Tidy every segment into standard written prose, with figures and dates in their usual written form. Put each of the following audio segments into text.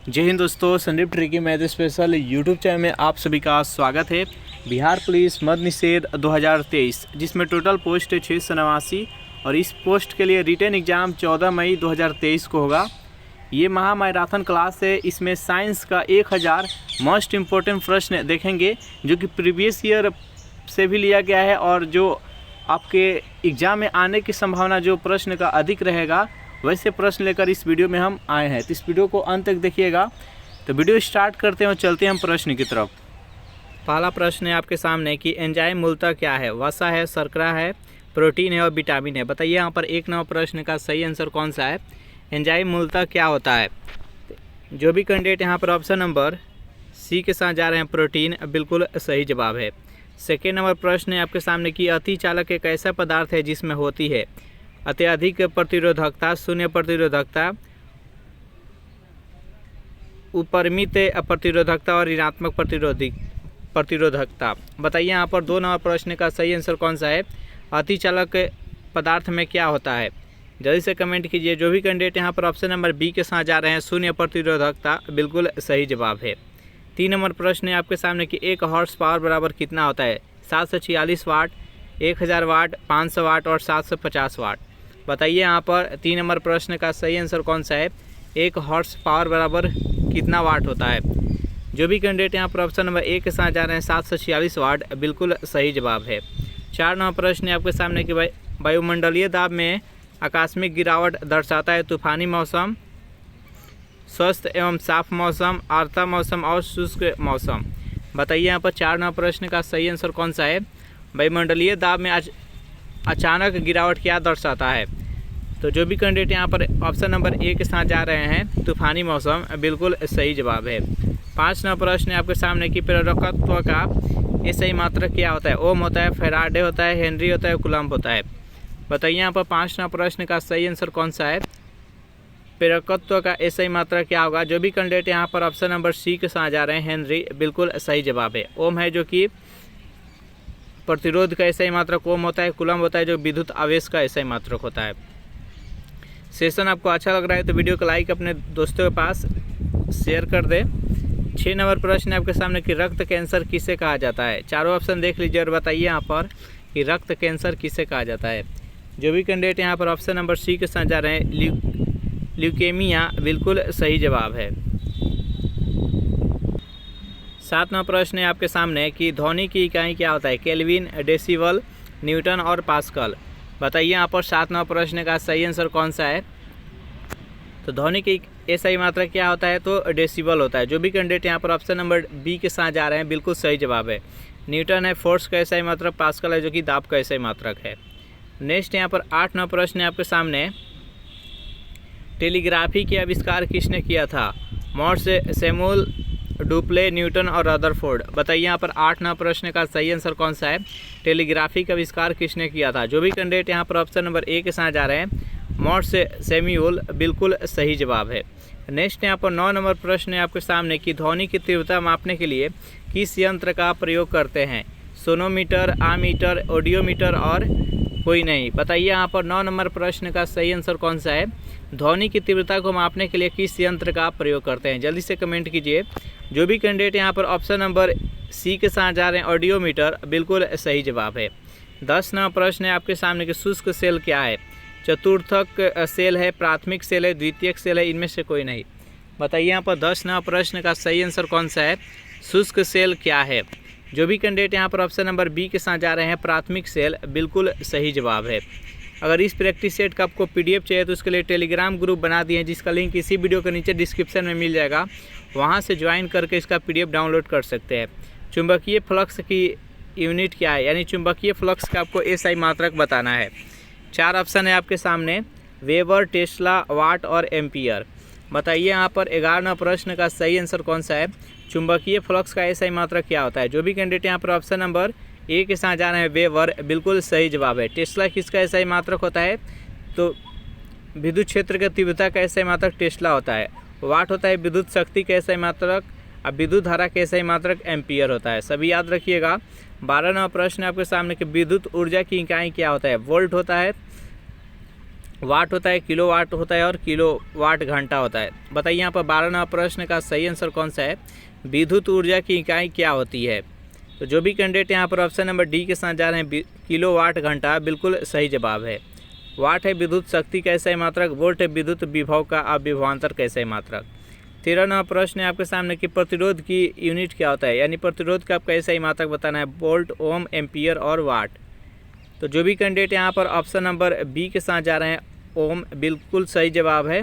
जय हिंद दोस्तों, Sandeep tricky math special YouTube channel में आप सभी का स्वागत है। बिहार पुलिस मद्य निषेध 2023 जिसमें टोटल पोस्ट है 689 और इस पोस्ट के लिए रिटन एग्ज़ाम 14 मई 2023 को होगा। ये महा मैराथन क्लास है। इसमें साइंस का 1000 मोस्ट इम्पोर्टेंट प्रश्न देखेंगे जो कि प्रीवियस ईयर से भी लिया गया है और जो आपके एग्ज़ाम में आने की संभावना जो प्रश्न का अधिक रहेगा वैसे प्रश्न लेकर इस वीडियो में हम आए हैं। तो इस वीडियो को अंत तक देखिएगा। तो वीडियो स्टार्ट करते हैं और चलते हैं हम प्रश्न की तरफ। पहला प्रश्न है आपके सामने कि एंजाइम मूलतः क्या है। वसा है, शर्करा है, प्रोटीन है और विटामिन है। बताइए यहाँ पर 1 नंबर प्रश्न का सही आंसर कौन सा है। एंजाइम मूलतः क्या होता है। जो भी कैंडिडेट यहाँ पर ऑप्शन नंबर सी के साथ जा रहे हैं प्रोटीन, बिल्कुल सही जवाब है। सेकेंड नंबर प्रश्न है आपके सामने कि अतिचालक एक ऐसा पदार्थ है जिसमें होती है अत्यधिक प्रतिरोधकता, शून्य प्रतिरोधकता, उपरिमित प्रतिरोधकता और ऋणात्मक प्रतिरोधकता। बताइए यहाँ पर 2 नंबर प्रश्न का सही आंसर कौन सा है। अतिचालक पदार्थ में क्या होता है। जल्दी से कमेंट कीजिए। जो भी कैंडिडेट यहाँ पर ऑप्शन नंबर बी के साथ जा रहे हैं शून्य प्रतिरोधकता, बिल्कुल सही जवाब है। 3 नंबर प्रश्न है आपके सामने कि 1 हॉर्स पावर बराबर कितना होता है। 746 वाट, 1000 वाट, 500 वाट और 750 वाट। बताइए यहाँ पर 3 नंबर प्रश्न का सही आंसर कौन सा है। 1 हॉर्स पावर बराबर कितना वाट होता है। जो भी कैंडिडेट यहाँ पर ऑप्शन नंबर ए के साथ जा रहे हैं 746 वाट, बिल्कुल सही जवाब है। 4 नंबर प्रश्न है आपके सामने कि वायुमंडलीय दाब में आकस्मिक गिरावट दर्शाता है तूफानी मौसम, स्वस्थ एवं साफ मौसम, आर्द्र मौसम और शुष्क मौसम। बताइए यहाँ पर 4 नंबर प्रश्न का सही आंसर कौन सा है। वायुमंडलीय दाब में अचानक गिरावट क्या दर्शाता है। तो जो भी कैंडिडेट यहाँ पर ऑप्शन नंबर ए के साथ जा रहे हैं तूफानी मौसम, बिल्कुल सही जवाब है। 5 नंबर प्रश्न है आपके सामने कि प्रेरकत्व का सही मात्रक क्या होता है। ओम होता है, फैराडे होता है, हेनरी होता है, कूलम्ब होता है। बताइए यहाँ पर 5 नंबर प्रश्न का सही आंसर कौन सा है। प्रेरकत्व का सही मात्रक क्या होगा। जो भी कैंडिडेट यहाँ पर ऑप्शन नंबर सी के साथ जा रहे हैं हेनरी, बिल्कुल सही जवाब है। ओम है जो कि प्रतिरोध का सही मात्रक ओम होता है। कूलम्ब होता है जो विद्युत आवेश का सही मात्रक होता है। सेशन आपको अच्छा लग रहा है तो वीडियो को लाइक अपने दोस्तों के पास शेयर कर दे। 6 नंबर प्रश्न है आपके सामने कि रक्त कैंसर किसे कहा जाता है। चारों ऑप्शन देख लीजिए और बताइए यहाँ पर कि रक्त कैंसर किसे कहा जाता है। जो भी कैंडिडेट यहाँ पर ऑप्शन नंबर सी के साथ जा रहे हैं ल्यूकेमिया, बिल्कुल सही जवाब है। 7 नंबर प्रश्न है आपके सामने कि ध्वनि की इकाई क्या होता है। केल्विन, डेसिबल, न्यूटन और पास्कल। बताइए यहाँ पर 7 नंबर प्रश्न का सही आंसर कौन सा है। तो ध्वनि की सही मात्रा क्या होता है तो डेसिबल होता है। जो भी कैंडिडेट यहाँ पर ऑप्शन नंबर बी के साथ जा रहे हैं, बिल्कुल सही जवाब है। न्यूटन है फोर्स का सही मात्रक, पास्कल है जो कि दाब का सही मात्रक है। नेक्स्ट यहाँ पर 8 नंबर प्रश्न है आपके सामने टेलीग्राफी के आविष्कार किसने किया था। मॉर्स, सैमुअल, डुप्ले, न्यूटन और रदरफोर्ड। बताइए यहाँ पर 8 नंबर प्रश्न का सही आंसर कौन सा है। टेलीग्राफी का आविष्कार किसने किया था। जो भी कैंडिडेट यहाँ पर ऑप्शन नंबर ए के साथ जा रहे हैं मॉर्स, सैमुअल, बिल्कुल सही जवाब है। नेक्स्ट यहाँ पर 9 नंबर प्रश्न है आपके सामने कि ध्वनि की तीव्रता मापने के लिए किस यंत्र का प्रयोग करते हैं। सोनोमीटर, आमीटर, ऑडियोमीटर और कोई नहीं। बताइए यहाँ पर 9 नंबर प्रश्न का सही आंसर कौन सा है। ध्वनि की तीव्रता को मापने के लिए किस यंत्र का प्रयोग करते हैं। जल्दी से कमेंट कीजिए। जो भी कैंडिडेट यहाँ पर ऑप्शन नंबर सी के साथ जा रहे हैं ऑडियोमीटर, बिल्कुल सही जवाब है। 10 नंबर प्रश्न है आपके सामने कि शुष्क सेल क्या है। चतुर्थक सेल है, प्राथमिक सेल है, द्वितीयक सेल है, इनमें से कोई नहीं। बताइए यहाँ पर 10 नंबर प्रश्न का सही आंसर कौन सा है। शुष्क सेल क्या है। जो भी कैंडिडेट यहाँ पर ऑप्शन नंबर बी के साथ जा रहे हैं प्राथमिक सेल, बिल्कुल सही जवाब है। अगर इस प्रैक्टिस सेट का आपको पीडीएफ चाहिए तो उसके लिए टेलीग्राम ग्रुप बना दिए हैं जिसका लिंक इसी वीडियो के नीचे डिस्क्रिप्शन में मिल जाएगा। वहाँ से ज्वाइन करके इसका पीडीएफ डाउनलोड कर सकते हैं। चुंबकीय फ्लक्स की यूनिट क्या है, यानी चुंबकीय फ्लक्स का आपको एसआई मात्रक बताना है। 4 ऑप्शन है आपके सामने वेबर, टेस्ला, वाट और एम्पियर। बताइए यहाँ पर 11वां प्रश्न का सही आंसर कौन सा है। चुंबकीय फ्लक्स का एसआई मात्रक क्या होता है। जो भी कैंडिडेट यहाँ पर ऑप्शन नंबर ए के साथ जाना है वेबर, बिल्कुल सही जवाब है। टेस्ला किसका एसआई मात्रक होता है तो विद्युत क्षेत्र का तीव्रता का एसआई मात्रक टेस्ला होता है। वाट होता है विद्युत शक्ति का एसआई मात्रक, अब विद्युत धारा का एसआई मात्रक एम्पियर होता है। सभी याद रखिएगा। 12वां प्रश्न आपके सामने कि विद्युत ऊर्जा की इकाई क्या होता है। वोल्ट होता है, वाट होता है, किलो वाट होता है और किलो वाट घंटा होता है। बताइए यहाँ पर 12वां प्रश्न का सही आंसर कौन सा है? विद्युत ऊर्जा की इकाई क्या होती है? तो जो भी कैंडिडेट यहाँ पर ऑप्शन नंबर डी के साथ जा रहे हैं, किलो वाट घंटा, बिल्कुल सही जवाब है। वाट है विद्युत शक्ति का सही मात्रक, वोल्ट है विद्युत विभव का अविभवांतर का सही मात्रक। 13वां प्रश्न है आपके सामने कि प्रतिरोध की यूनिट क्या होता है, यानी प्रतिरोध का आपका सही मात्रक बताना है, वोल्ट, ओम, एम्पियर और वाट। तो जो भी कैंडिडेट यहाँ पर ऑप्शन नंबर बी के साथ जा रहे हैं, ओम, बिल्कुल सही जवाब है।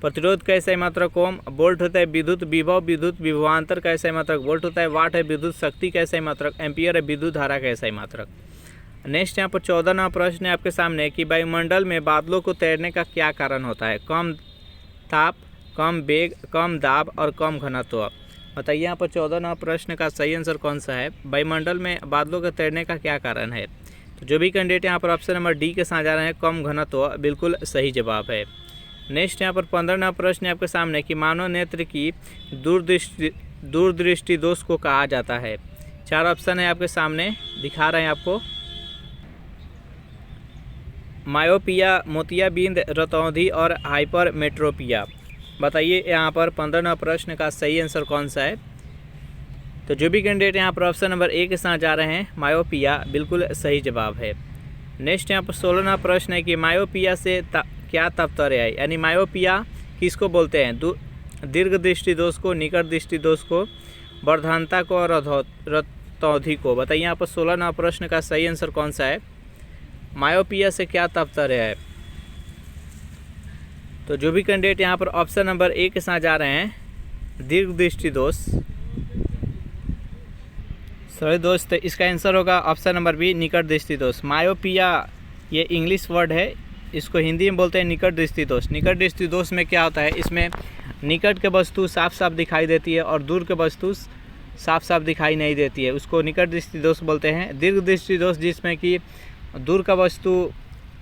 प्रतिरोध का सही मात्रक ओम, वोल्ट होता है विद्युत विभव, विद्युत विभवांतर का सही मात्रक वोल्ट होता है, वाट है विद्युत शक्ति का सही मात्रक, एम्पियर है विद्युत धारा का सही मात्रक। नेक्स्ट यहाँ पर 14वां प्रश्न है आपके सामने कि वायुमंडल में बादलों को तैरने का क्या कारण होता है? कम ताप, कम वेग, कम दाब और कम घनत्व। बताइए यहाँ पर 14वां प्रश्न का सही आंसर कौन सा है? वायुमंडल में बादलों के तैरने का क्या कारण है? तो जो भी कैंडिडेट यहाँ पर ऑप्शन नंबर डी के साथ जा रहे हैं, कम घनत्व, बिल्कुल सही जवाब है। नेक्स्ट यहाँ पर 15वां प्रश्न है आपके सामने कि मानव नेत्र की दूरदृष्टि दोष को कहा जाता है। 4 ऑप्शन है आपके सामने, दिखा रहे हैं आपको। मायोपिया, मोतियाबिंद, रतौंधी और हाइपरमेट्रोपिया। बताइए यहाँ पर 15वां प्रश्न का सही आंसर कौन सा है? तो जो भी कैंडिडेट यहाँ पर ऑप्शन नंबर ए के साथ जा रहे हैं, मायोपिया, बिल्कुल सही जवाब है। नेक्स्ट यहाँ पर 16वां प्रश्न है कि मायोपिया से क्या तात्पर्य है, यानी मायोपिया किसको बोलते हैं? दीर्घ दृष्टि दोष को, निकट दृष्टि दोष को, वर्धनता को और रतौंधी को। बताइए यहाँ पर 16वां प्रश्न का सही आंसर कौन सा है? मायोपिया से क्या तात्पर्य है? तो जो भी कैंडिडेट यहाँ पर ऑप्शन नंबर ए के साथ जा रहे हैं, दीर्घ दृष्टि दोष। सॉरी दोस्त, इसका आंसर होगा ऑप्शन नंबर बी, निकट दृष्टि दोष। मायोपिया ये इंग्लिश वर्ड है, इसको हिंदी में बोलते हैं निकट दृष्टि दोष। निकट दृष्टि दोष में क्या होता है? इसमें निकट के वस्तु साफ साफ दिखाई देती है और दूर के वस्तु साफ साफ दिखाई नहीं देती है, उसको निकट दृष्टि दोष बोलते हैं। दीर्घ दृष्टि दोष जिसमें कि दूर का वस्तु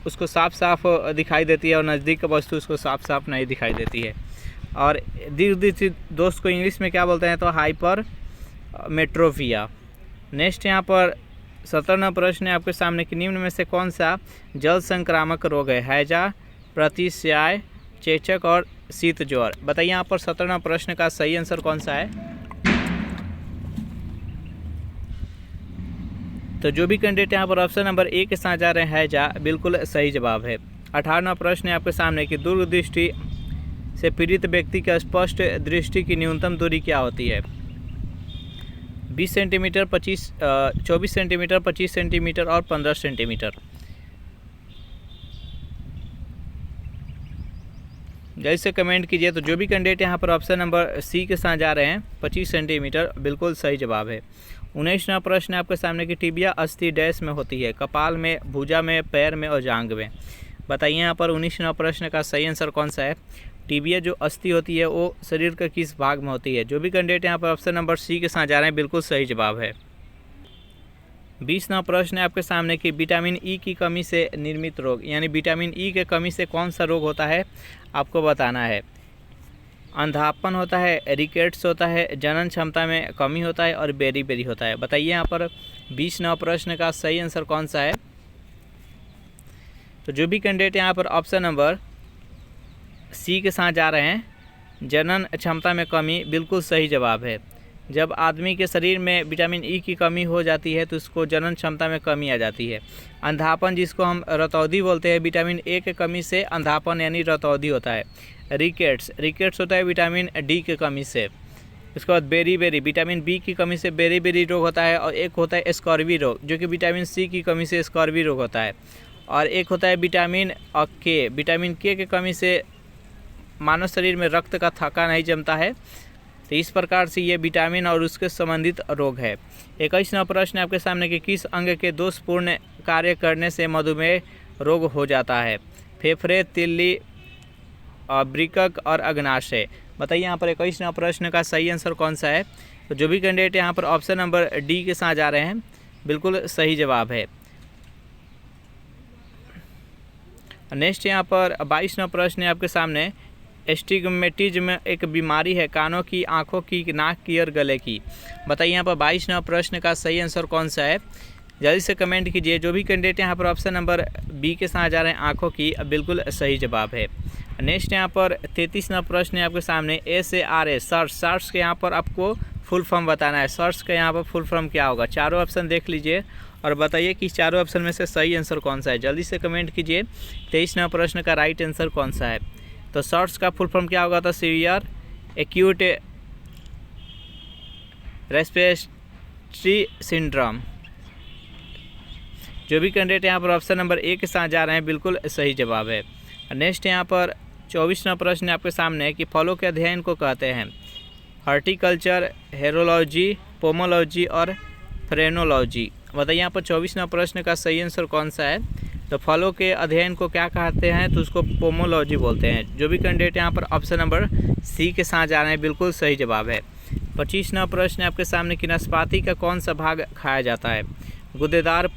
उसको साफ साफ दिखाई देती है और नज़दीक का वस्तु उसको साफ साफ नहीं दिखाई देती है। और दीर्घ दृष्टि दोष को इंग्लिश में क्या बोलते हैं? तो हाइपरमेट्रोपिया। नेक्स्ट यहाँ पर 17वां प्रश्न है आपके सामने कि निम्न में से कौन सा जल संक्रामक रोग है? हैजा, प्रतिशय, चेचक और शीत ज्वर। बताइए यहाँ पर 17वां प्रश्न का सही आंसर कौन सा है? तो जो भी कैंडिडेट यहाँ पर ऑप्शन नंबर ए के साथ जा रहे हैं, हैजा, बिल्कुल सही जवाब है। 18वां प्रश्न है आपके सामने कि दूर दृष्टि से पीड़ित व्यक्ति की स्पष्ट दृष्टि की न्यूनतम दूरी क्या होती है? 20 सेंटीमीटर, 24 सेंटीमीटर, 25 सेंटीमीटर और 15 सेंटीमीटर। जल्दी से कमेंट कीजिए। तो जो भी कैंडिडेट यहाँ पर ऑप्शन नंबर सी के साथ जा रहे हैं, 25 सेंटीमीटर, बिल्कुल सही जवाब है। 19वां प्रश्न है आपके सामने कि टिबिया अस्थि डैश में होती है? कपाल में, भुजा में, पैर में और जांघ में। बताइए यहाँ पर 19वां प्रश्न का सही आंसर कौन सा है? टिबिया जो अस्थि होती है वो शरीर के किस भाग में होती है? जो भी कैंडिडेट यहाँ पर ऑप्शन नंबर सी के साथ जा रहे हैं, बिल्कुल सही जवाब है। 20वां प्रश्न है आपके सामने कि विटामिन ई की कमी से निर्मित रोग, यानी विटामिन ई के कमी से कौन सा रोग होता है, आपको बताना है। अंधापन होता है, रिकेट्स होता है, जनन क्षमता में कमी होता है और बेरी होता है। बताइए यहाँ पर 20वां प्रश्न का सही आंसर कौन सा है? तो जो भी कैंडिडेट यहाँ पर ऑप्शन नंबर सी के साथ जा रहे हैं, जनन क्षमता में कमी, बिल्कुल सही जवाब है। जब आदमी के शरीर में विटामिन ई की कमी हो जाती है तो उसको जनन क्षमता में कमी आ जाती है। अंधापन जिसको हम रतौंधी बोलते हैं, विटामिन ए के कमी से अंधापन यानी रतौंधी होता है। रिकेट्स होता है विटामिन डी की कमी से। उसके बाद बेरी विटामिन बी की कमी से बेरी रोग होता है। और एक होता है स्कॉर्वी रोग, जो कि विटामिन सी की कमी से स्कॉर्वी रोग होता है। और एक होता है विटामिन के की कमी से मानव शरीर में रक्त का थक्का नहीं जमता है। तो इस प्रकार से ये विटामिन और उसके संबंधित रोग है। 21वां प्रश्न आपके सामने कि किस अंग के दोषपूर्ण कार्य करने से मधुमेह रोग हो जाता है? फेफड़े, तिल्ली, वृक्क और अग्नाशय। बताइए यहाँ पर 21वां प्रश्न का सही आंसर कौन सा है? तो जो भी कैंडिडेट यहाँ पर ऑप्शन नंबर डी के साथ जा रहे हैं, बिल्कुल सही जवाब है। नेक्स्ट यहाँ पर 22वां प्रश्न है आपके सामने, एस्टिग्मेटिज्म एक बीमारी है कानों की, आँखों की, नाक की और गले की। बताइए यहाँ पर 22वां प्रश्न का सही आंसर कौन सा है? जल्दी से कमेंट कीजिए। जो भी कैंडिडेट यहाँ पर ऑप्शन नंबर बी के साथ जा रहे हैं आँखों की, बिल्कुल सही जवाब है। नेक्स्ट यहाँ पर 33वां प्रश्न है आपके सामने, SARS सर्च के यहाँ पर आपको फुल फॉर्म बताना है। सर्च का यहाँ पर फुल फॉर्म क्या होगा? चारों ऑप्शन देख लीजिए और बताइए कि चारों ऑप्शन में से सही आंसर कौन सा है। जल्दी से कमेंट कीजिए 23वां प्रश्न का राइट आंसर कौन सा है। तो सर्च का फुल फॉर्म क्या होगा? तो सीवियर एक्यूट रेस्पिरेटरी सिंड्रोम। जो भी कैंडिडेट यहाँ पर ऑप्शन नंबर ए के साथ जा रहे हैं, बिल्कुल सही जवाब है। नेक्स्ट यहाँ पर 24वां प्रश्न आपके सामने है कि फलों के अध्ययन को कहते हैं हॉर्टिकल्चर, हेरोलॉजी, पोमोलॉजी और फ्रेनोलॉजी। बताइए यहाँ पर 24वां प्रश्न का सही आंसर कौन सा है। तो फलों के अध्ययन को क्या कहते हैं? तो उसको पोमोलॉजी बोलते हैं। जो भी कैंडिडेट यहाँ पर ऑप्शन नंबर सी के साथ जा रहे हैं, बिल्कुल सही जवाब है। 25वां प्रश्न आपके सामने कि नाशपाती का कौन सा भाग खाया जाता है? गुदेदार,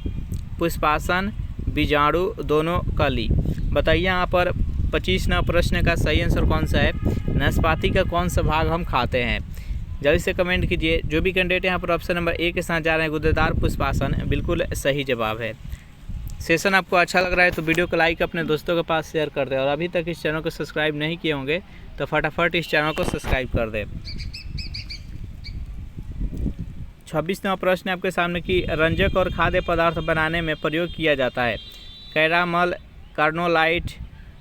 पुष्पासन, बीजाणु, दोनों, कली। बताइए यहाँ पर 25वां प्रश्न का सही आंसर कौन सा है। नाशपाती का कौन सा भाग हम खाते हैं? जल्दी से कमेंट कीजिए। जो भी कैंडिडेट यहाँ पर ऑप्शन नंबर ए के साथ जा रहे हैं गुदेदार, पुष्पासन, बिल्कुल सही जवाब है। सेशन आपको अच्छा लग रहा है तो वीडियो को लाइक अपने दोस्तों के पास शेयर कर दें और अभी तक इस चैनल को सब्सक्राइब नहीं किए होंगे तो फटाफट इस चैनल को सब्सक्राइब कर दें। 26वां प्रश्न आपके सामने कि रंजक और खाद्य पदार्थ बनाने में प्रयोग किया जाता है कैरामल, कार्नोलाइट,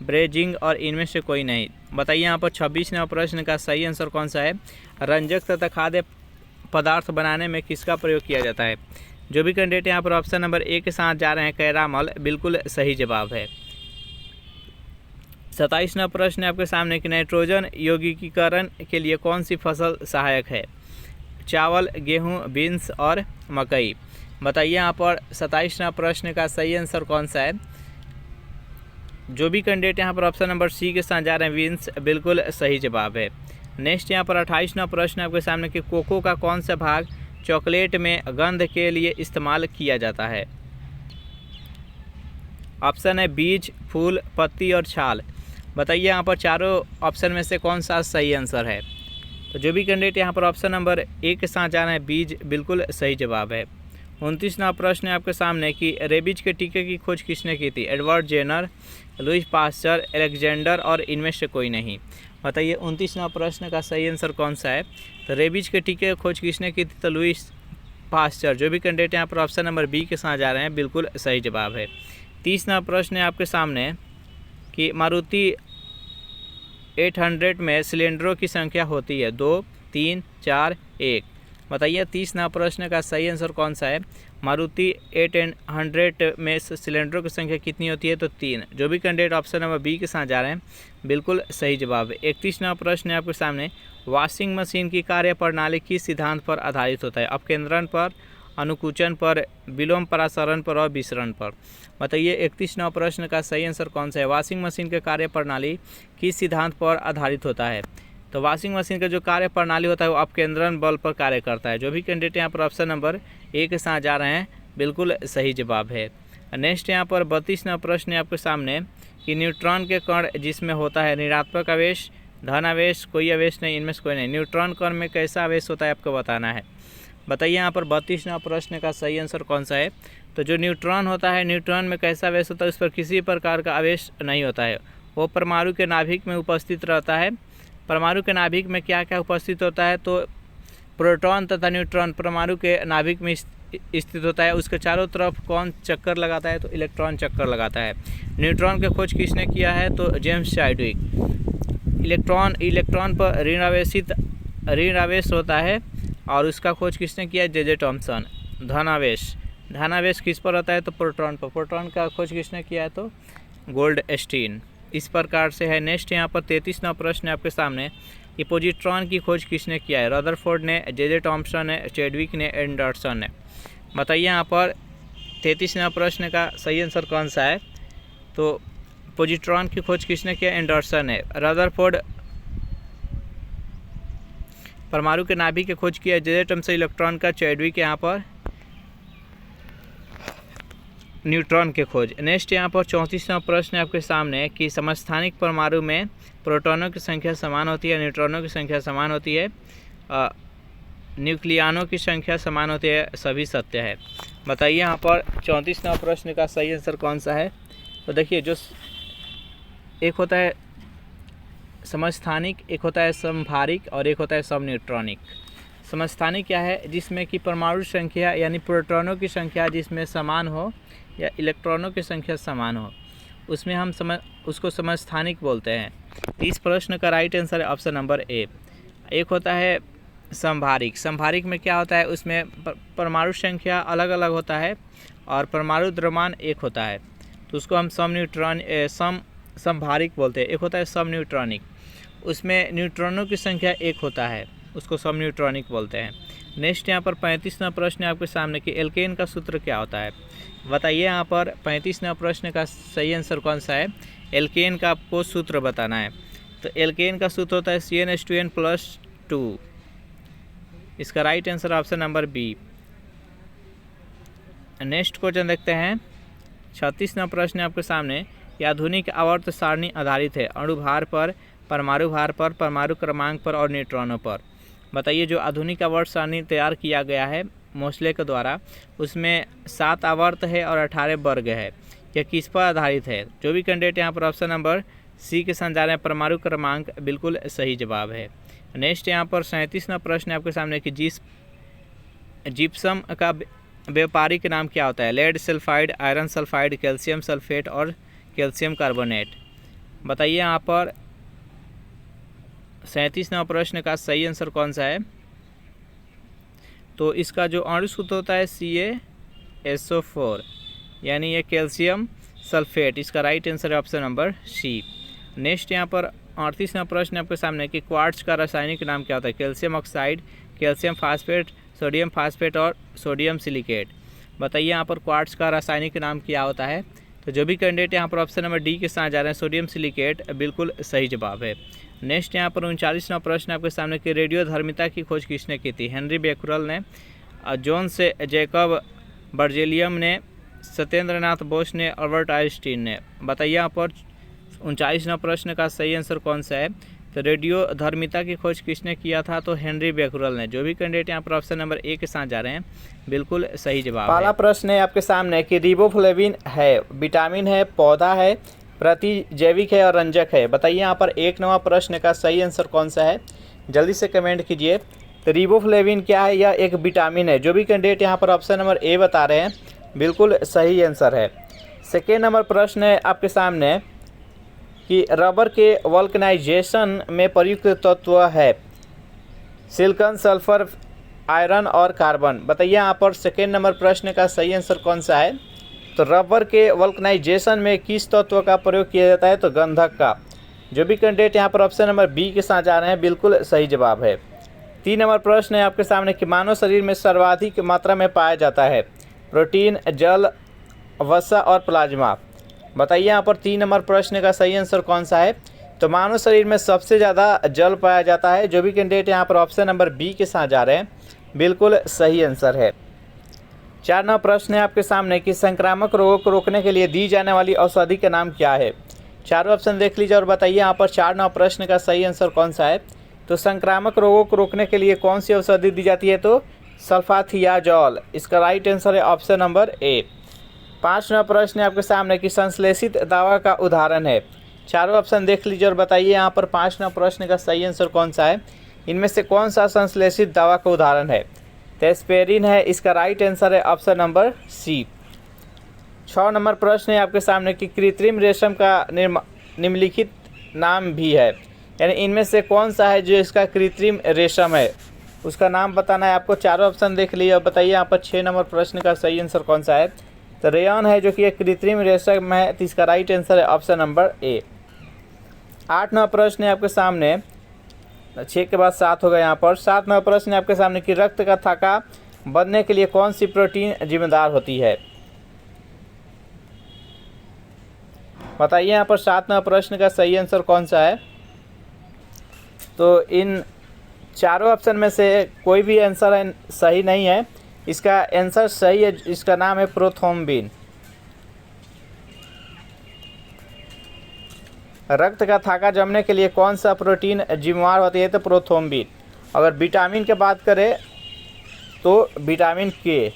ब्रेजिंग और इनमें से कोई नहीं। बताइए यहाँ पर 26वां प्रश्न का सही आंसर कौन सा है। रंजक तथा खाद्य पदार्थ बनाने में किसका प्रयोग किया जाता है? जो भी कैंडिडेट यहाँ पर ऑप्शन नंबर ए के साथ जा रहे हैं कैरामल, बिल्कुल सही जवाब है। 27वां प्रश्न आपके सामने कि नाइट्रोजन यौगिकीकरण के लिए कौन सी फसल सहायक है? चावल, गेहूं, बीन्स और मकई। बताइए यहाँ पर 27वां प्रश्न का सही आंसर कौन सा है। जो भी कैंडिडेट यहाँ पर ऑप्शन नंबर सी के साथ जा रहे हैं बीन्स, बिल्कुल सही जवाब है। नेक्स्ट यहाँ पर 28वां प्रश्न आपके सामने कि कोको का कौन सा भाग चॉकलेट में गंध के लिए इस्तेमाल किया जाता है? ऑप्शन है बीज, फूल, पत्ती और छाल। बताइए यहाँ पर चारों ऑप्शन में से कौन सा सही आंसर है। तो जो भी कैंडिडेट यहाँ पर ऑप्शन नंबर ए के साथ जा रहे हैं बीज, बिल्कुल सही जवाब है। 29वां प्रश्न है आपके सामने कि रेबीज के टीके की खोज किसने की थी? Edward Jenner, Louis Pasteur, Alexander और इनमें से कोई नहीं। बताइए 29वां प्रश्न का सही आंसर कौन सा है। तो रेबीज के टीके की खोज किसने की थी? तो लुईस पास्चर। जो भी कैंडिडेट यहाँ पर ऑप्शन नंबर बी के साथ जा रहे हैं, बिल्कुल सही जवाब है। 30वां प्रश्न है आपके सामने कि मारुति 800 में सिलेंडरों की संख्या होती है 2, 3, 4, 1। बताइए 30वां प्रश्न का सही आंसर कौन सा है। मारुति 800 में सिलेंडरों की संख्या कितनी होती है? तो 3। जो भी कैंडिडेट ऑप्शन नंबर बी के साथ जा रहे हैं, बिल्कुल सही जवाब है। 31वां प्रश्न है आपके सामने वॉशिंग मशीन की कार्य प्रणाली किस सिद्धांत पर आधारित होता है? अपकेंद्रण पर, अनुकुचन पर, विलोम प्रसारण पर और विसरण पर। बताइए 31वां प्रश्न का सही आंसर कौन सा है। वॉशिंग मशीन के कार्य प्रणाली किस सिद्धांत पर आधारित होता है? तो वॉशिंग मशीन का जो कार्य प्रणाली होता है वो अपकेंद्रण बल पर कार्य करता है। जो भी कैंडिडेट यहाँ पर ऑप्शन नंबर ए के साथ जा रहे हैं, बिल्कुल सही जवाब है। नेक्स्ट यहाँ पर 32वां प्रश्न है आपके सामने कि न्यूट्रॉन के कण जिसमें होता है ऋणात्मक आवेश, धन आवेश, कोई आवेश नहीं, इनमें से कोई नहीं। न्यूट्रॉन कण में कैसा आवेश होता है आपको बताना है। बताइए यहाँ पर 32वां प्रश्न का सही आंसर कौन सा है। तो जो न्यूट्रॉन होता है, न्यूट्रॉन में कैसा आवेश होता है? उस पर किसी प्रकार का आवेश नहीं होता है। वो परमाणु के नाभिक में उपस्थित रहता है। परमाणु के नाभिक में क्या क्या उपस्थित होता है? तो प्रोटॉन तथा न्यूट्रॉन परमाणु के नाभिक में स्थित होता है। उसके चारों तरफ कौन चक्कर लगाता है? तो इलेक्ट्रॉन चक्कर लगाता है। न्यूट्रॉन की खोज किसने किया है? तो जेम्स चाडविक। इलेक्ट्रॉन पर ऋण आवेश होता है और उसका खोज किसने किया? J Thomson. धन आवेश किस पर होता है? तो प्रोटॉन पर। प्रोटॉन का खोज किसने किया है? तो गोल्डस्टीन। इस प्रकार से है। नेक्स्ट यहाँ पर 33वां प्रश्न है आपके सामने कि पोजिट्रॉन की खोज किसने किया है? रदरफोर्ड ने, जे थॉमसन ने, चैडविक ने, एंडरसन ने। बताइए यहाँ पर 33वां प्रश्न का सही आंसर कौन सा है। तो पोजिट्रॉन की खोज किसने किया? एंडरसन ने। रदरफोर्ड परमाणु के नाभिक की खोज किया, जे थॉमसन इलेक्ट्रॉन का, चैडविक यहाँ पर न्यूट्रॉन के खोज। नेक्स्ट यहाँ पर 34वां प्रश्न है आपके सामने कि समस्थानिक परमाणु में प्रोटॉनों की संख्या समान होती है, न्यूट्रॉनों की संख्या समान होती है। न्यूक्लियानों की संख्या समान होती है, सभी सत्य है। बताइए यहाँ पर 34वां प्रश्न का सही आंसर कौन सा है। तो देखिए, जो एक होता है समस्थानिक, एक होता है समभारिक और एक होता है समन्यूट्रॉनिक। समस्थानिक क्या है, जिसमें कि परमाणु संख्या यानी प्रोटॉनों की संख्या जिसमें समान हो या इलेक्ट्रॉनों की संख्या समान हो, उसमें हम उसको समस्थानिक बोलते हैं। इस प्रश्न का राइट आंसर है ऑप्शन नंबर ए। एक होता है समभारिक। समभारिक में क्या होता है, उसमें परमाणु संख्या अलग अलग होता है और परमाणु द्रव्यमान एक होता है, तो उसको हम समभारिक बोलते हैं। एक होता है समन्यूट्रॉनिक, उसमें न्यूट्रॉनों की संख्या एक होता है, उसको समन्यूट्रॉनिक बोलते हैं। नेक्स्ट यहाँ पर 35वां प्रश्न है आपके सामने कि एल्केन का सूत्र क्या होता है। बताइए यहाँ पर 35वां प्रश्न का सही आंसर कौन सा है। एल्केन का आपको सूत्र बताना है। तो एल्केन का सूत्र होता है CnH2n+2। इसका right answer option number B. Next question देखते हैं। 36वां प्रश्न है आपके सामने कि आधुनिक आवर्त सारणी आधारित है अणु भार पर, परमाणु भार पर, परमाणु क्रमांक पर और न्यूट्रॉनों पर। बताइए, जो आधुनिक आवर्त सारणी तैयार किया गया है मोसले के द्वारा, उसमें 7 आवर्त है और 18 वर्ग है। यह किस पर आधारित है। जो भी कैंडिडेट यहाँ पर ऑप्शन नंबर सी के साथ जा रहे हैं, परमाणु क्रमांक, बिल्कुल सही जवाब है। नेक्स्ट यहाँ पर 37वां प्रश्न है आपके सामने कि जिप्सम का व्यापारिक नाम क्या होता है। Lead sulphide, iron sulphide, calcium sulphate और कैल्शियम कार्बोनेट। बताइए यहाँ पर 37वां प्रश्न का सही आंसर कौन सा है। तो इसका जो अणु सूत्र होता है CaSO4, यानी ये कैल्शियम सल्फेट। इसका राइट आंसर है ऑप्शन नंबर सी। नेक्स्ट यहाँ पर 38वां प्रश्न आपके सामने कि क्वार्ट्ज का रासायनिक नाम क्या होता है। Calcium oxide, calcium phosphate, sodium phosphate और सोडियम सिलिकेट। बताइए यहाँ पर क्वार्ट्ज का रासायनिक नाम क्या होता है। तो जो भी कैंडिडेट यहाँ पर ऑप्शन नंबर डी के साथ जा रहे हैं, सोडियम सिलिकेट, बिल्कुल सही जवाब है। नेक्स्ट यहाँ पर 39वां प्रश्न आपके सामने कि रेडियोधर्मिता की खोज किसने की थी। हेनरी बेक्यूरेल ने, जॉन से जैकब बर्जेलियम ने, सत्येंद्रनाथ बोस ने, अल्बर्ट आइंस्टीन ने। बताइए यहाँ पर 39वां प्रश्न का सही आंसर कौन सा है। तो रेडियोधर्मिता की खोज किसने किया था। तो हेनरी बेक्यूरेल ने। जो भी कैंडिडेट यहाँ पर ऑप्शन नंबर ए के साथ जा रहे हैं, बिल्कुल सही जवाब है। पहला प्रश्न है आपके सामने कि रिबोफ्लेविन है, विटामिन है, पौधा है, प्रतिजैविक है और रंजक है। बताइए यहाँ पर 1वां प्रश्न का सही आंसर कौन सा है, जल्दी से कमेंट कीजिए। तो रिबोफ्लेविन क्या है, यह एक विटामिन है। जो भी कैंडिडेट यहाँ पर ऑप्शन नंबर ए बता रहे हैं, बिल्कुल सही आंसर है। सेकेंड नंबर प्रश्न है आपके सामने कि रबर के वल्कनाइजेशन में प्रयुक्त तत्व है सिलिकॉन, सल्फर, आयरन और कार्बन। बताइए यहाँ पर सेकेंड नंबर प्रश्न का सही आंसर कौन सा है। तो रबर के वल्कनाइजेशन में किस तत्व का प्रयोग किया जाता है। तो गंधक का। जो भी कैंडिडेट यहाँ पर ऑप्शन नंबर बी के साथ जा रहे हैं, बिल्कुल सही जवाब है। 3 नंबर प्रश्न है आपके सामने कि मानव शरीर में सर्वाधिक मात्रा में पाया जाता है प्रोटीन, जल, वसा और प्लाज्मा। बताइए यहाँ पर 3 नंबर प्रश्न का सही आंसर कौन सा है। तो मानव शरीर में सबसे ज़्यादा जल पाया जाता है। जो भी कैंडिडेट यहाँ पर ऑप्शन नंबर बी के साथ जा रहे हैं, बिल्कुल सही आंसर है। 4 नंबर प्रश्न है आपके सामने कि संक्रामक रोगों को रोकने के लिए दी जाने वाली औषधि का नाम क्या है। चारों ऑप्शन देख लीजिए और बताइए यहाँ पर 4 नंबर प्रश्न का सही आंसर कौन सा है। तो संक्रामक रोगों को रोकने के लिए कौन सी औषधि दी जाती है। तो सल्फाथियाजोल। इसका राइट आंसर है ऑप्शन नंबर ए। 5वां प्रश्न है आपके सामने कि संश्लेषित दवा का उदाहरण है। चारों ऑप्शन देख लीजिए और बताइए यहाँ पर 5वां प्रश्न का सही आंसर कौन सा है। इनमें से कौन सा संश्लेषित दवा का उदाहरण है। तो एस्पिरिन है। इसका राइट आंसर है ऑप्शन नंबर सी। 6 नंबर प्रश्न है आपके सामने कि कृत्रिम रेशम का निम्नलिखित नाम भी है, यानी इनमें से कौन सा है जो इसका कृत्रिम रेशम है, उसका नाम बताना है आपको। चारों ऑप्शन देख लीजिए और बताइए यहाँ पर 6 नंबर प्रश्न का सही आंसर कौन सा है। तो रेयन है, जो कि एक कृत्रिम रेशम है। तो इसका राइट आंसर है ऑप्शन नंबर ए। 8 नंबर प्रश्न है आपके सामने, 6 के बाद 7 होगा यहाँ पर। 7 नंबर प्रश्न है आपके सामने कि रक्त का थक्का बनने के लिए कौन सी प्रोटीन जिम्मेदार होती है। बताइए यहाँ पर 7 नंबर प्रश्न का सही आंसर कौन सा है। तो इन चारों ऑप्शन में से कोई भी आंसर सही नहीं है। इसका आंसर सही है, इसका नाम है प्रोथ्रोम्बिन। रक्त का थक्का जमने के लिए कौन सा प्रोटीन जिम्मेदार होती है। तो प्रोथ्रोम्बिन। अगर विटामिन की बात करें तो विटामिन के।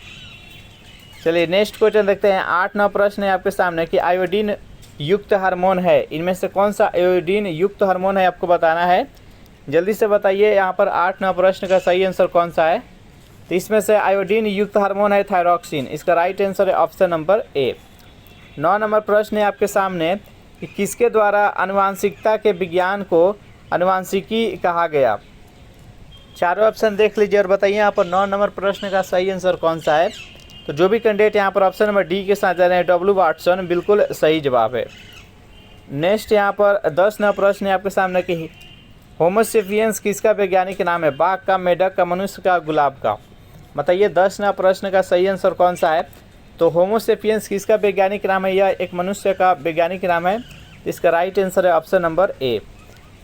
चलिए नेक्स्ट क्वेश्चन देखते हैं। 8-9 प्रश्न है आपके सामने कि आयोडीन युक्त हार्मोन है, इनमें से कौन सा आयोडीन युक्त हार्मोन है आपको बताना है। जल्दी से बताइए यहाँ पर 8-9 प्रश्न का सही आंसर कौन सा है। तो इसमें से आयोडीन युक्त हार्मोन है थायरॉक्सिन, इसका राइट आंसर है ऑप्शन नंबर ए। 9 नंबर प्रश्न है आपके सामने कि किसके द्वारा आनुवांशिकता के विज्ञान को आनुवांशिकी कहा गया। चारों ऑप्शन देख लीजिए और बताइए यहाँ पर 9 नंबर प्रश्न का सही आंसर कौन सा है। तो जो भी कैंडिडेट यहाँ पर ऑप्शन नंबर डी के साथ जा रहे हैं डब्ल्यू वाटसन, बिल्कुल सही जवाब है। नेक्स्ट यहाँ पर 10 नंबर प्रश्न है आपके सामने कि होमोसेपियंस किसका वैज्ञानिक नाम है। बाघ का, मेढक का, मनुष्य का, गुलाब का। बताइए 10 नंबर प्रश्न का सही आंसर कौन सा है। तो होमोसेपियंस किसका वैज्ञानिक नाम है, यह एक मनुष्य का वैज्ञानिक नाम है। इसका राइट आंसर है ऑप्शन नंबर ए।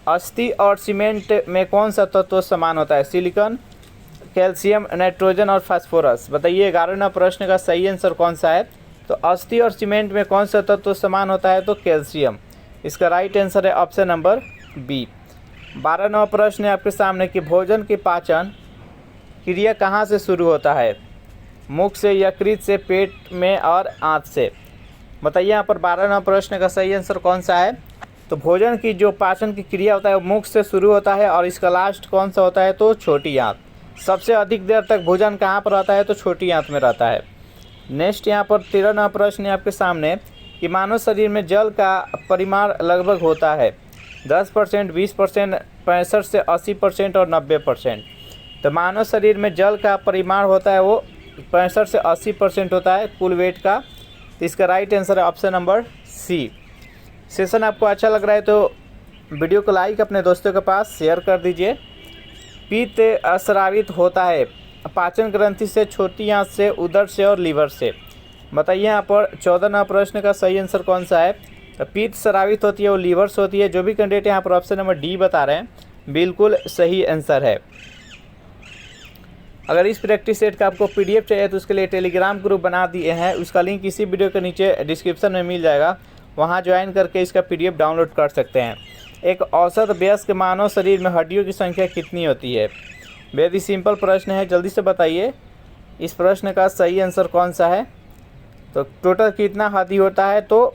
अस्थि और सीमेंट में कौन सा तत्व समान होता है। सिलिकॉन, कैल्शियम, नाइट्रोजन और फास्फोरस। बताइए 11 नंबर प्रश्न का सही आंसर कौन सा है। तो अस्थि और सीमेंट में कौन सा तत्व समान होता है, तो कैल्शियम। इसका राइट आंसर है ऑप्शन नंबर बी। 12 नंबर प्रश्न है आपके सामने कि भोजन की पाचन क्रिया कहाँ से शुरू होता है। मुख से, यकृत से, पेट में और आंत से। बताइए यहाँ पर 12 नंबर प्रश्न का सही आंसर कौन सा है। तो भोजन की जो पाचन की क्रिया होता है वो मुख से शुरू होता है और इसका लास्ट कौन सा होता है, तो छोटी आंत। सबसे अधिक देर तक भोजन कहाँ पर रहता है, तो छोटी आंत में रहता है। नेक्स्ट यहाँ पर 13 नंबर प्रश्न है आपके सामने कि मानव शरीर में जल का परिमाण लगभग होता है 10%, 20%, 65 से 80% और 90%। तो मानव शरीर में जल का परिमाण होता है वो 65 से 80% होता है कुल वेट का। तो इसका राइट आंसर है ऑप्शन नंबर सी। सेशन आपको अच्छा लग रहा है तो वीडियो को लाइक अपने दोस्तों के पास शेयर कर दीजिए। पित्त स्रावित होता है पाचन ग्रंथि से, छोटी आंत से, उदर से और लीवर से। बताइए यहाँ पर 14 नंबर प्रश्न का सही आंसर कौन सा है। तो पित्त स्रावित होती है वो लीवर से होती है। जो भी कैंडिडेट यहाँ पर ऑप्शन नंबर डी बता रहे हैं बिल्कुल सही आंसर है। अगर इस प्रैक्टिस सेट का आपको पीडीएफ चाहिए तो उसके लिए टेलीग्राम ग्रुप बना दिए हैं, उसका लिंक इसी वीडियो के नीचे डिस्क्रिप्शन में मिल जाएगा, वहां ज्वाइन करके इसका पीडीएफ डाउनलोड कर सकते हैं। एक औसत वयस्क मानव शरीर में हड्डियों की संख्या कितनी होती है। वेरी सिंपल प्रश्न है, जल्दी से बताइए इस प्रश्न का सही आंसर कौन सा है। तो टोटल कितना हड्डी होता है, तो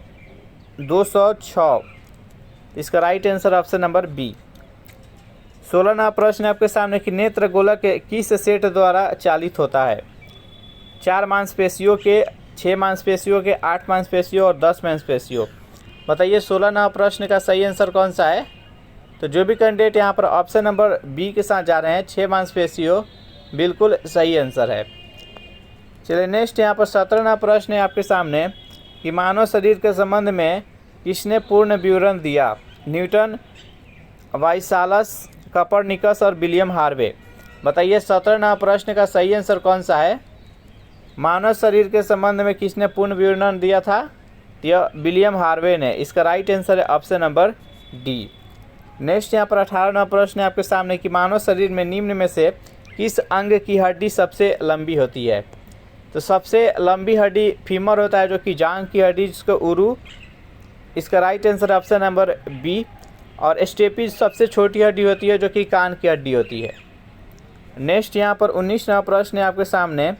206। इसका right answer option number B. 16 नंबर प्रश्न आपके सामने कि नेत्र गोलक किस सेट द्वारा चालित होता है। 4 मांसपेशियों के, 6 मांसपेशियों के, 8 मांसपेशियों और 10 मांसपेशियों। बताइए 16 नंबर प्रश्न का सही आंसर कौन सा है। तो जो भी कैंडिडेट यहाँ पर ऑप्शन नंबर बी के साथ जा रहे हैं 6 मांसपेशियों, बिल्कुल सही आंसर है। चलिए नेक्स्ट यहाँ पर 17 नंबर प्रश्न है आपके सामने कि मानव शरीर के संबंध में किसने पूर्ण विवरण दिया। न्यूटन, वाइसालस, कॉपरनिकस और विलियम हार्वे। बताइए 17 नंबर प्रश्न का सही आंसर कौन सा है। मानव शरीर के संबंध में किसने पूर्ण विवरण दिया था, यह विलियम हार्वे ने। इसका राइट आंसर है ऑप्शन नंबर डी। नेक्स्ट यहाँ पर 18 नंबर प्रश्न है आपके सामने कि मानव शरीर में निम्न में से किस अंग की हड्डी सबसे लंबी होती है। तो सबसे लंबी हड्डी फीमर होता है, जो कि जांघ की हड्डी जिसको उरू। इसका right answer option number B. और स्टेपीज सबसे छोटी हड्डी होती है, जो कि कान की हड्डी होती है। नेक्स्ट यहाँ पर 19 नंबर प्रश्न है आपके सामने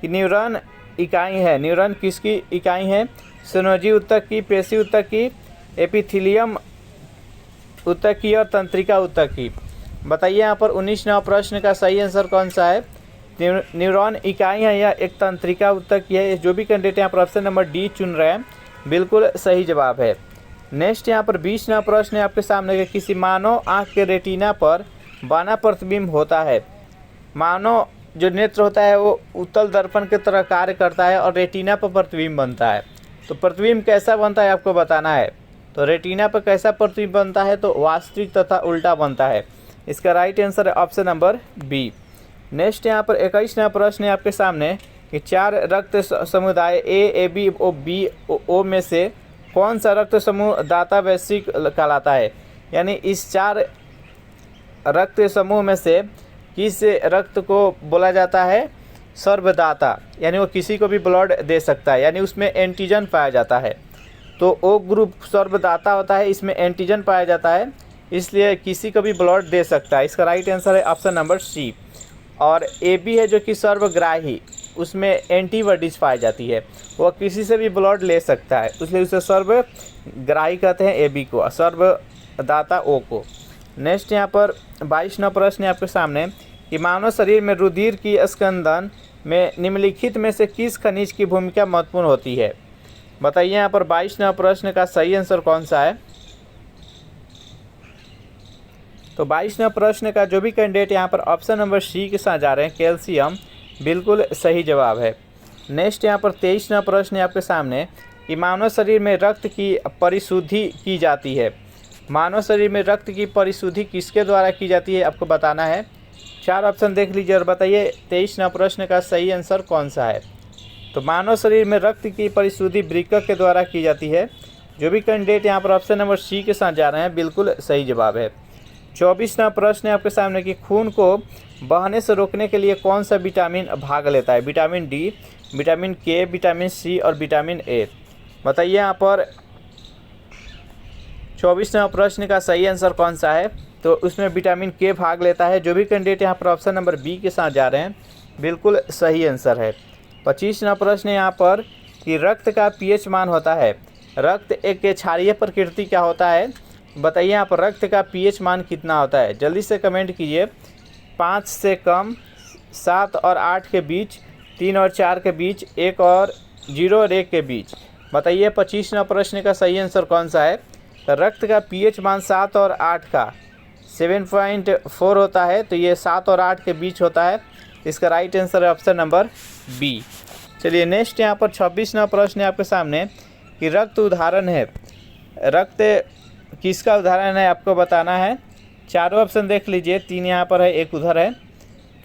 कि न्यूरॉन इकाई है, न्यूरॉन किसकी इकाई है। सिनोजी ऊतक की, पेशी ऊतक की, एपिथेलियम ऊतक की और तंत्रिका ऊतक की। बताइए यहाँ पर 19 नंबर प्रश्न का सही आंसर कौन सा है। न्यूरॉन इकाई है या एक तंत्रिका ऊतक की है। जो भी कैंडिडेट यहाँ पर ऑप्शन नंबर डी चुन रहे हैं बिल्कुल सही जवाब है। नेक्स्ट यहाँ पर 20 नंबर प्रश्न है आपके सामने कि किसी मानव आँख के रेटिना पर बाना प्रतिबिंब होता है। मानव जो नेत्र होता है वो उत्तल दर्पण की तरह कार्य करता है और रेटिना पर प्रतिबिंब बनता है। तो प्रतिबिंब कैसा बनता है आपको बताना है। तो रेटिना पर कैसा प्रतिबिंब बनता है, तो वास्तविक तथा उल्टा बनता है। इसका राइट आंसर है ऑप्शन नंबर बी। नेक्स्ट यहाँ पर 21 नंबर प्रश्न है आपके सामने कि 4 रक्त समुदाय A B O B O में से कौन सा रक्त समूह दाता वैश्विक कहलाता है। यानी इस 4 रक्त समूह में से किस रक्त को बोला जाता है सर्वदाता, यानी वो किसी को भी ब्लड दे सकता है, यानी उसमें एंटीजन पाया जाता है। तो ओ ग्रुप सर्वदाता होता है, इसमें एंटीजन पाया जाता है, इसलिए किसी को भी ब्लड दे सकता है। इसका राइट आंसर है ऑप्शन नंबर सी। और ए बी है जो कि सर्वग्राही, उसमें एंटीबॉडीज पाई जाती है, वह किसी से भी ब्लड ले सकता है, इसलिए उसे सर्वग्राही कहते हैं ए बी को, सर्वदाता ओ को। नेक्स्ट यहाँ पर 22वां प्रश्न है आपके सामने कि मानव शरीर में रुधिर की स्कंदन में निम्नलिखित में से किस खनिज की भूमिका महत्वपूर्ण होती है। बताइए यहाँ पर 22वां प्रश्न का सही आंसर कौन सा है। तो 22वां प्रश्न का जो भी कैंडिडेट यहाँ पर ऑप्शन नंबर सी के साथ जा रहे हैं, कैल्शियम, बिल्कुल सही जवाब है। नेक्स्ट यहाँ पर 23वां प्रश्न है आपके सामने कि मानव शरीर में रक्त की परिशुद्धि की जाती है। मानव शरीर में रक्त की परिशुद्धि किसके द्वारा की जाती है आपको बताना है। 4 ऑप्शन देख लीजिए और बताइए 23वां प्रश्न का सही आंसर कौन सा है। तो मानव शरीर में रक्त की परिशुद्धि वृक्क के द्वारा की जाती है। जो भी कैंडिडेट यहाँ पर ऑप्शन नंबर सी के साथ जा रहे हैं, बिल्कुल सही जवाब है। 24वां प्रश्न है आपके सामने कि खून को बहने से रोकने के लिए कौन सा विटामिन भाग लेता है। विटामिन डी, विटामिन के, विटामिन सी और विटामिन ए। बताइए यहाँ पर 24वां प्रश्न का सही आंसर कौन सा है। तो उसमें विटामिन के भाग लेता है। जो भी कैंडिडेट यहाँ पर ऑप्शन नंबर बी के साथ जा रहे हैं, बिल्कुल सही आंसर है। 25वां प्रश्न यहाँ पर कि रक्त का पीएच मान होता है। रक्त एक क्षारीय प्रकृति का होता है। बताइए यहाँ पर रक्त का पीएच मान कितना होता है। जल्दी से कमेंट कीजिए। 5 से कम, 7 और 8 के बीच, 3 और 4 के बीच, 1 और 0 और 1 के बीच। बताइए 25वां प्रश्न का सही आंसर कौन सा है। तो रक्त का पीएच मान 7 और 8 का 7.4 होता है। तो ये 7 और 8 के बीच होता है। इसका राइट आंसर है ऑप्शन नंबर बी। चलिए नेक्स्ट यहाँ पर 26वां प्रश्न है आपके सामने कि रक्त उदाहरण है। रक्त किसका उदाहरण है आपको बताना है। 4 ऑप्शन देख लीजिए, 3 यहाँ पर है, 1 उधर है।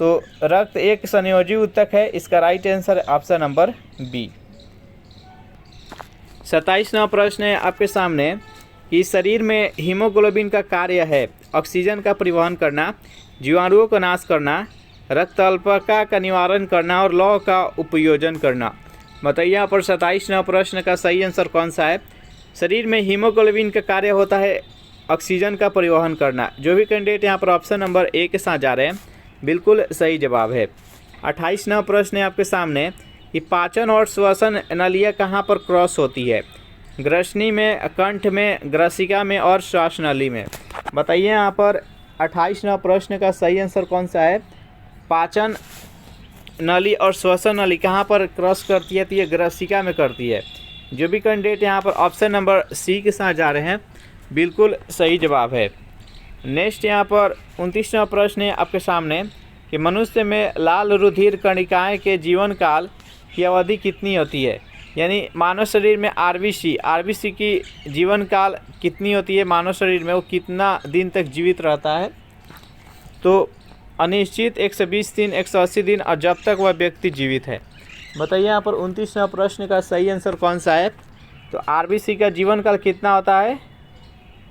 तो रक्त एक संयोजी ऊतक है। इसका राइट आंसर है ऑप्शन नंबर बी। 27वां प्रश्न है आपके सामने कि शरीर में हीमोग्लोबिन का कार्य है ऑक्सीजन का परिवहन करना, जीवाणुओं का नाश करना, रक्त अल्पता का निवारण करना और लौह का उपयोजन करना। बताइए यहाँ पर 27वां प्रश्न का सही आंसर कौन सा है। शरीर में हीमोग्लोबिन का कार्य होता है ऑक्सीजन का परिवहन करना। जो भी कैंडिडेट यहाँ पर ऑप्शन नंबर ए के साथ जा रहे हैं, बिल्कुल सही जवाब है। 28वां प्रश्न है आपके सामने कि पाचन और श्वसन नलियाँ कहाँ पर क्रॉस होती है। ग्रसनी में, कंठ में, ग्रसिका में और श्वास नली में। बताइए यहाँ पर 28वां प्रश्न का सही आंसर कौन सा है। पाचन नली और श्वसन नली कहाँ पर क्रॉस करती है। तो ये ग्रसिका में करती है। जो भी कैंडिडेट यहाँ पर ऑप्शन नंबर सी के साथ जा रहे हैं, बिल्कुल सही जवाब है। नेक्स्ट यहाँ पर 29वां प्रश्न है आपके सामने कि मनुष्य में लाल रुधिर कणिकाएँ के जीवन काल की अवधि कितनी होती है। यानी मानव शरीर में आरबीसी की जीवन काल कितनी होती है। मानव शरीर में वो कितना दिन तक जीवित रहता है। तो अनिश्चित, 120 दिन, 180 दिन और जब तक वह व्यक्ति जीवित है। बताइए यहाँ पर 29वां प्रश्न का सही आंसर कौन सा है। तो आरबीसी का जीवन काल कितना होता है,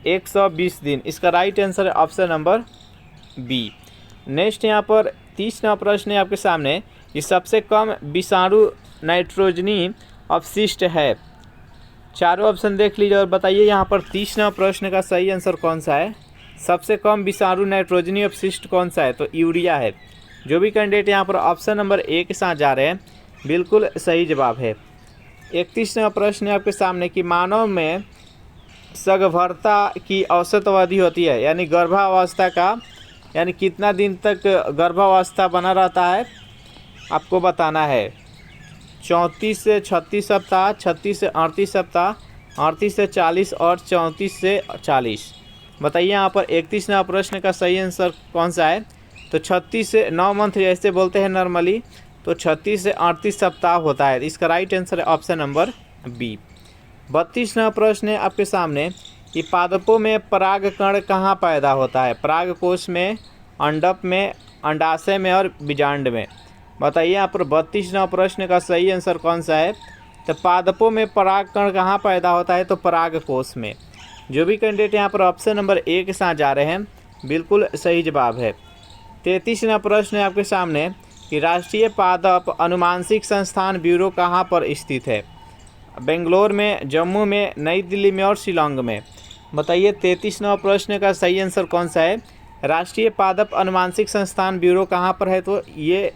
120 दिन। इसका राइट आंसर है ऑप्शन नंबर बी। नेक्स्ट यहाँ पर 30वां प्रश्न है आपके सामने कि सबसे कम विषाणु नाइट्रोजनी अपशिष्ट है। 4 ऑप्शन देख लीजिए और बताइए यहाँ पर 30वां प्रश्न का सही आंसर कौन सा है। सबसे कम विषाणु नाइट्रोजनी अपशिष्ट कौन सा है। तो यूरिया है। जो भी कैंडिडेट यहाँ पर ऑप्शन नंबर ए के साथ जा रहे हैं, बिल्कुल सही जवाब है। 31वां प्रश्न है आपके सामने कि मानव में सगर्भता की औसत अवधि होती है, यानी गर्भावस्था का, यानी कितना दिन तक गर्भावस्था बना रहता है आपको बताना है। 34 से 36 सप्ताह, 36 से 38 सप्ताह, 38 से 40 और 34 से 40। बताइए यहाँ पर 31वां प्रश्न का सही आंसर कौन सा है। तो 36 से 9 मंथ जैसे बोलते हैं नॉर्मली, तो 36 से 38 सप्ताह होता है। इसका राइट आंसर है ऑप्शन नंबर बी। 32वां प्रश्न है आपके सामने कि पादपों में परागकण कहाँ पैदा होता है। परागकोश में, अंडप में, अंडाशय में और बीजांड में। बताइए यहाँ पर 32वां प्रश्न का सही आंसर कौन सा है। तो पादपों में परागकण कहाँ पैदा होता है। तो परागकोश में। जो भी कैंडिडेट यहाँ पर ऑप्शन नंबर ए के साथ जा रहे हैं, बिल्कुल सही जवाब है। 33वां प्रश्न है आपके सामने कि राष्ट्रीय पादप अनुमानसिक संस्थान ब्यूरो कहाँ पर स्थित है। बेंगलोर में, जम्मू में, नई दिल्ली में और शिलांग में। बताइए 33वां प्रश्न का सही आंसर कौन सा है। राष्ट्रीय पादप अनुवांशिक संस्थान ब्यूरो कहाँ पर है? तो ये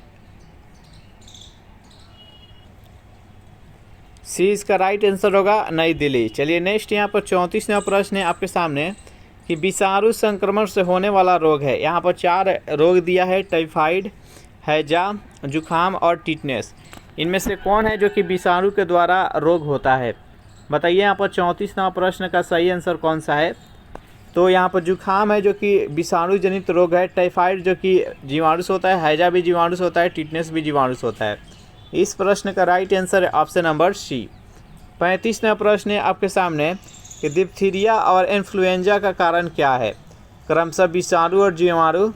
सी इसका राइट आंसर होगा नई दिल्ली। चलिए नेक्स्ट यहाँ पर 34वां प्रश्न है आपके सामने कि विषाणु संक्रमण से होने वाला रोग है। यहाँ पर 4 रोग दिया है, टाइफाइड, हैजा, जुखाम और टिटनेस। इनमें से कौन है जो कि विषाणु के द्वारा रोग होता है? बताइए यहाँ पर 34वां प्रश्न का सही आंसर कौन सा है? तो यहाँ पर जुखाम है जो कि विषाणु जनित रोग है, टाइफाइड जो कि जीवाणु से होता है, हैजा भी जीवाणु से होता है, टिटनेस भी जीवाणु से होता है। इस प्रश्न का राइट आंसर है ऑप्शन नंबर सी। 35वां प्रश्न है आपके सामने कि डिप्थीरिया और इन्फ्लुएंजा का कारण क्या है? क्रमशः विषाणु और जीवाणु,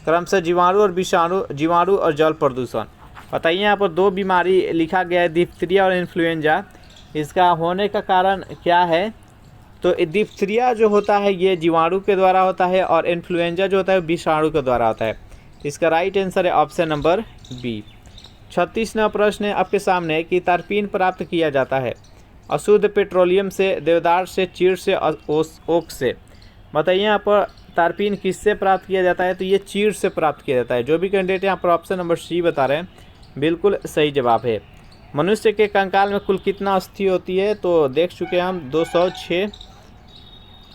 क्रमशः जीवाणु और विषाणु, जीवाणु और जल प्रदूषण। बताइए यहाँ पर 2 बीमारी लिखा गया है, डिप्थीरिया और इन्फ्लुएंजा। इसका होने का कारण क्या है? तो डिप्थीरिया जो होता है ये जीवाणु के द्वारा होता है और इन्फ्लुएंजा जो होता है विषाणु के द्वारा होता है। इसका राइट आंसर है ऑप्शन नंबर बी। 36वां प्रश्न है आपके सामने कि तारपीन प्राप्त किया जाता है अशुद्ध पेट्रोलियम से, देवदार से, चीड़ से, ओक से। बताइए यहाँ पर तारपीन किससे प्राप्त किया जाता है? तो ये चीड़ से प्राप्त किया जाता है। जो भी कैंडिडेट यहाँ पर ऑप्शन नंबर सी बता रहे हैं बिल्कुल सही जवाब है। मनुष्य के कंकाल में कुल कितना अस्थि होती है? तो देख चुके हैं हम 206।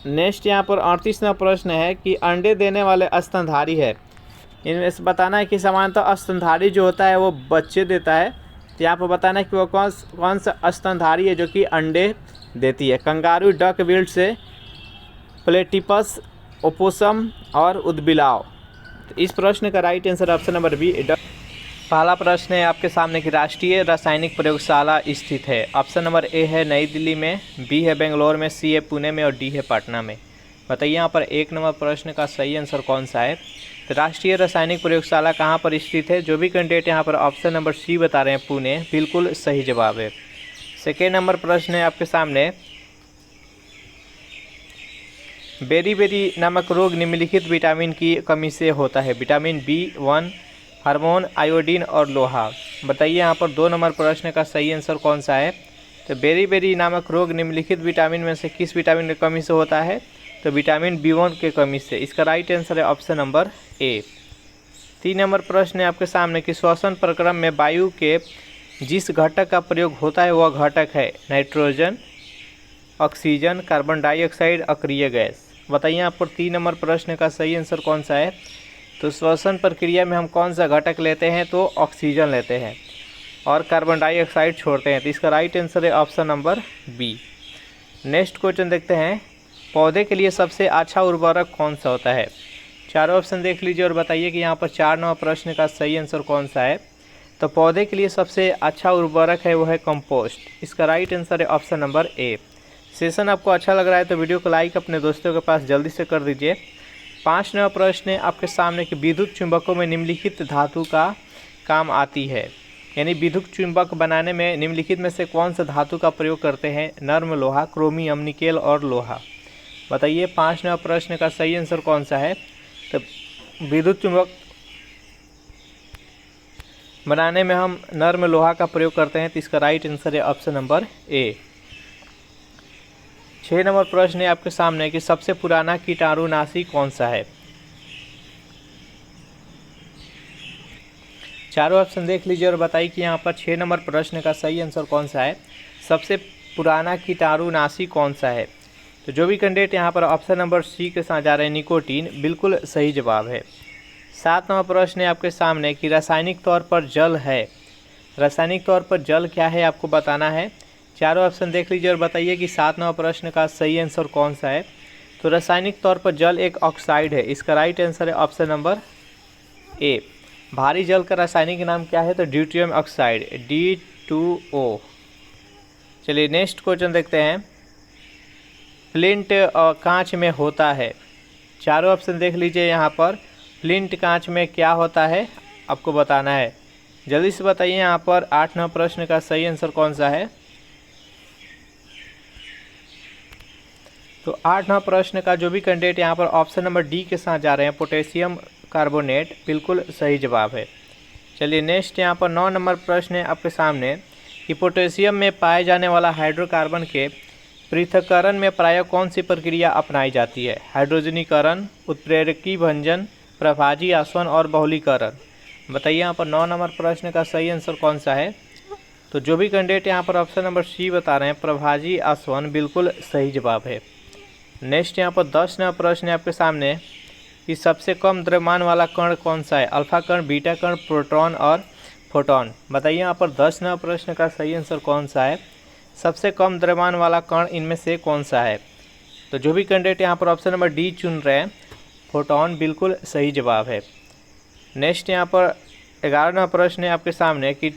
नेक्स्ट यहाँ पर 38वां प्रश्न है कि अंडे देने वाले स्तनधारी है, इनमें से बताना है कि सामान्यतः स्तनधारी जो होता है वो बच्चे देता है। तो यहाँ पर बताना है कि वो कौन सा स्तनधारी है जो कि अंडे देती है। कंगारू, डक बिल्ड से, प्लेटिपस, ओपोसम और उदबिलाव। तो इस प्रश्न का right answer option number B. पहला प्रश्न है आपके सामने कि राष्ट्रीय रासायनिक प्रयोगशाला स्थित है। ऑप्शन नंबर ए है नई दिल्ली में, बी है बेंगलोर में, सी है पुणे में और डी है पटना में। बताइए यहाँ पर 1 नंबर प्रश्न का सही आंसर कौन सा है? तो राष्ट्रीय रासायनिक प्रयोगशाला कहाँ पर स्थित है? जो भी कैंडिडेट यहाँ पर ऑप्शन नंबर सी बता रहे हैं पुणे, बिल्कुल सही जवाब है। सेकेंड नंबर प्रश्न है आपके सामने, बेरी नामक रोग निम्नलिखित विटामिन की कमी से होता है। विटामिन B1, हार्मोन, आयोडीन और लोहा। बताइए यहाँ पर 2 नंबर प्रश्न का सही आंसर कौन सा है? तो बेरी नामक रोग निम्नलिखित विटामिन में से किस विटामिन की कमी से होता है? तो विटामिन B1 के कमी से। इसका राइट आंसर है ऑप्शन नंबर ए। 3 नंबर प्रश्न है आपके सामने कि श्वसन प्रक्रम में वायु के जिस घटक का प्रयोग होता है वह घटक है नाइट्रोजन, ऑक्सीजन, कार्बन डाइऑक्साइड, अक्रिय गैस। बताइए यहाँ पर 3 नंबर प्रश्न का सही आंसर कौन सा है? तो श्वसन प्रक्रिया में हम कौन सा घटक लेते हैं? तो ऑक्सीजन लेते हैं और कार्बन डाइऑक्साइड छोड़ते हैं। तो इसका राइट आंसर है option number B. Next question देखते हैं, पौधे के लिए सबसे अच्छा उर्वरक कौन सा होता है? चारों ऑप्शन देख लीजिए और बताइए कि यहाँ पर 4 नंबर प्रश्न का सही आंसर कौन सा है? तो पौधे के लिए सबसे अच्छा उर्वरक है वो है कंपोस्ट। इसका राइट आंसर है ऑप्शन नंबर ए। सेशन आपको अच्छा लग रहा है तो वीडियो को लाइक अपने दोस्तों के पास जल्दी से कर दीजिए। 5 नंबर प्रश्न है आपके सामने कि विद्युत चुंबकों में निम्नलिखित धातु का काम आती है, यानी विद्युत चुंबक बनाने में निम्नलिखित में से कौन सा धातु का प्रयोग करते हैं? नर्म लोहा, क्रोमियम, निकेल और लोहा। बताइए 5 नंबर प्रश्न का सही आंसर कौन सा है? तो विद्युत चुंबक बनाने में हम नर्म लोहा का प्रयोग करते हैं। तो इसका राइट आंसर है ऑप्शन नंबर ए। 6 नंबर प्रश्न है आपके सामने कि सबसे पुराना कीटाणुनाशी कौन सा है? चारों ऑप्शन देख लीजिए और बताइए कि यहाँ पर 6 नंबर प्रश्न का सही आंसर कौन सा है? सबसे पुराना कीटाणुनाशी कौन सा है? तो जो भी कैंडिडेट यहाँ पर ऑप्शन नंबर सी के साथ जा रहे हैं निकोटीन, बिल्कुल सही जवाब है। 7 नंबर प्रश्न है आपके सामने कि रासायनिक तौर पर जल है। रासायनिक तौर पर जल क्या है आपको बताना है। चारों ऑप्शन देख लीजिए और बताइए कि 7 नंबर प्रश्न का सही आंसर कौन सा है? तो रासायनिक तौर पर जल एक ऑक्साइड है। इसका राइट आंसर है ऑप्शन नंबर ए। भारी जल का रासायनिक नाम क्या है? तो ड्यूटेरियम ऑक्साइड, D2O। चलिए नेक्स्ट क्वेश्चन देखते हैं, फ्लिंट कांच में होता है। चारों ऑप्शन देख लीजिए यहाँ पर, फ्लिंट कांच में क्या होता है आपको बताना है। जल्दी से बताइए यहाँ पर 8 नंबर प्रश्न का सही आंसर कौन सा है? तो 8 नंबर प्रश्न का जो भी कैंडिडेट यहाँ पर ऑप्शन नंबर डी के साथ जा रहे हैं पोटेशियम कार्बोनेट, बिल्कुल सही जवाब है। चलिए नेक्स्ट यहाँ पर 9 नंबर प्रश्न है आपके सामने कि पोटेशियम में पाए जाने वाला हाइड्रोकार्बन के पृथक्करण में प्रायः कौन सी प्रक्रिया अपनाई जाती है? हाइड्रोजनीकरण, उत्प्रेरकी भंजन, प्रभाजी आसवन और बहुलीकरण। बताइए यहाँ पर 9 नंबर प्रश्न का सही आंसर कौन सा है? तो जो भी कैंडिडेट यहाँ पर ऑप्शन नंबर सी बता रहे हैं प्रभाजी आसवन, बिल्कुल सही जवाब है। नेक्स्ट यहाँ पर 10 नंबर प्रश्न है आपके सामने कि सबसे कम द्रव्यमान वाला कण कौन सा है? अल्फा कण, बीटा कण, प्रोटॉन और फोटॉन। बताइए यहाँ पर 10 नंबर प्रश्न का सही आंसर कौन सा है? सबसे कम द्रव्यमान वाला कण इनमें से कौन सा है? तो जो भी कैंडिडेट यहाँ पर ऑप्शन नंबर डी चुन रहे हैं फोटॉन, बिल्कुल सही जवाब है। नेक्स्ट यहाँ पर 11 नंबर प्रश्न है आपके सामने कि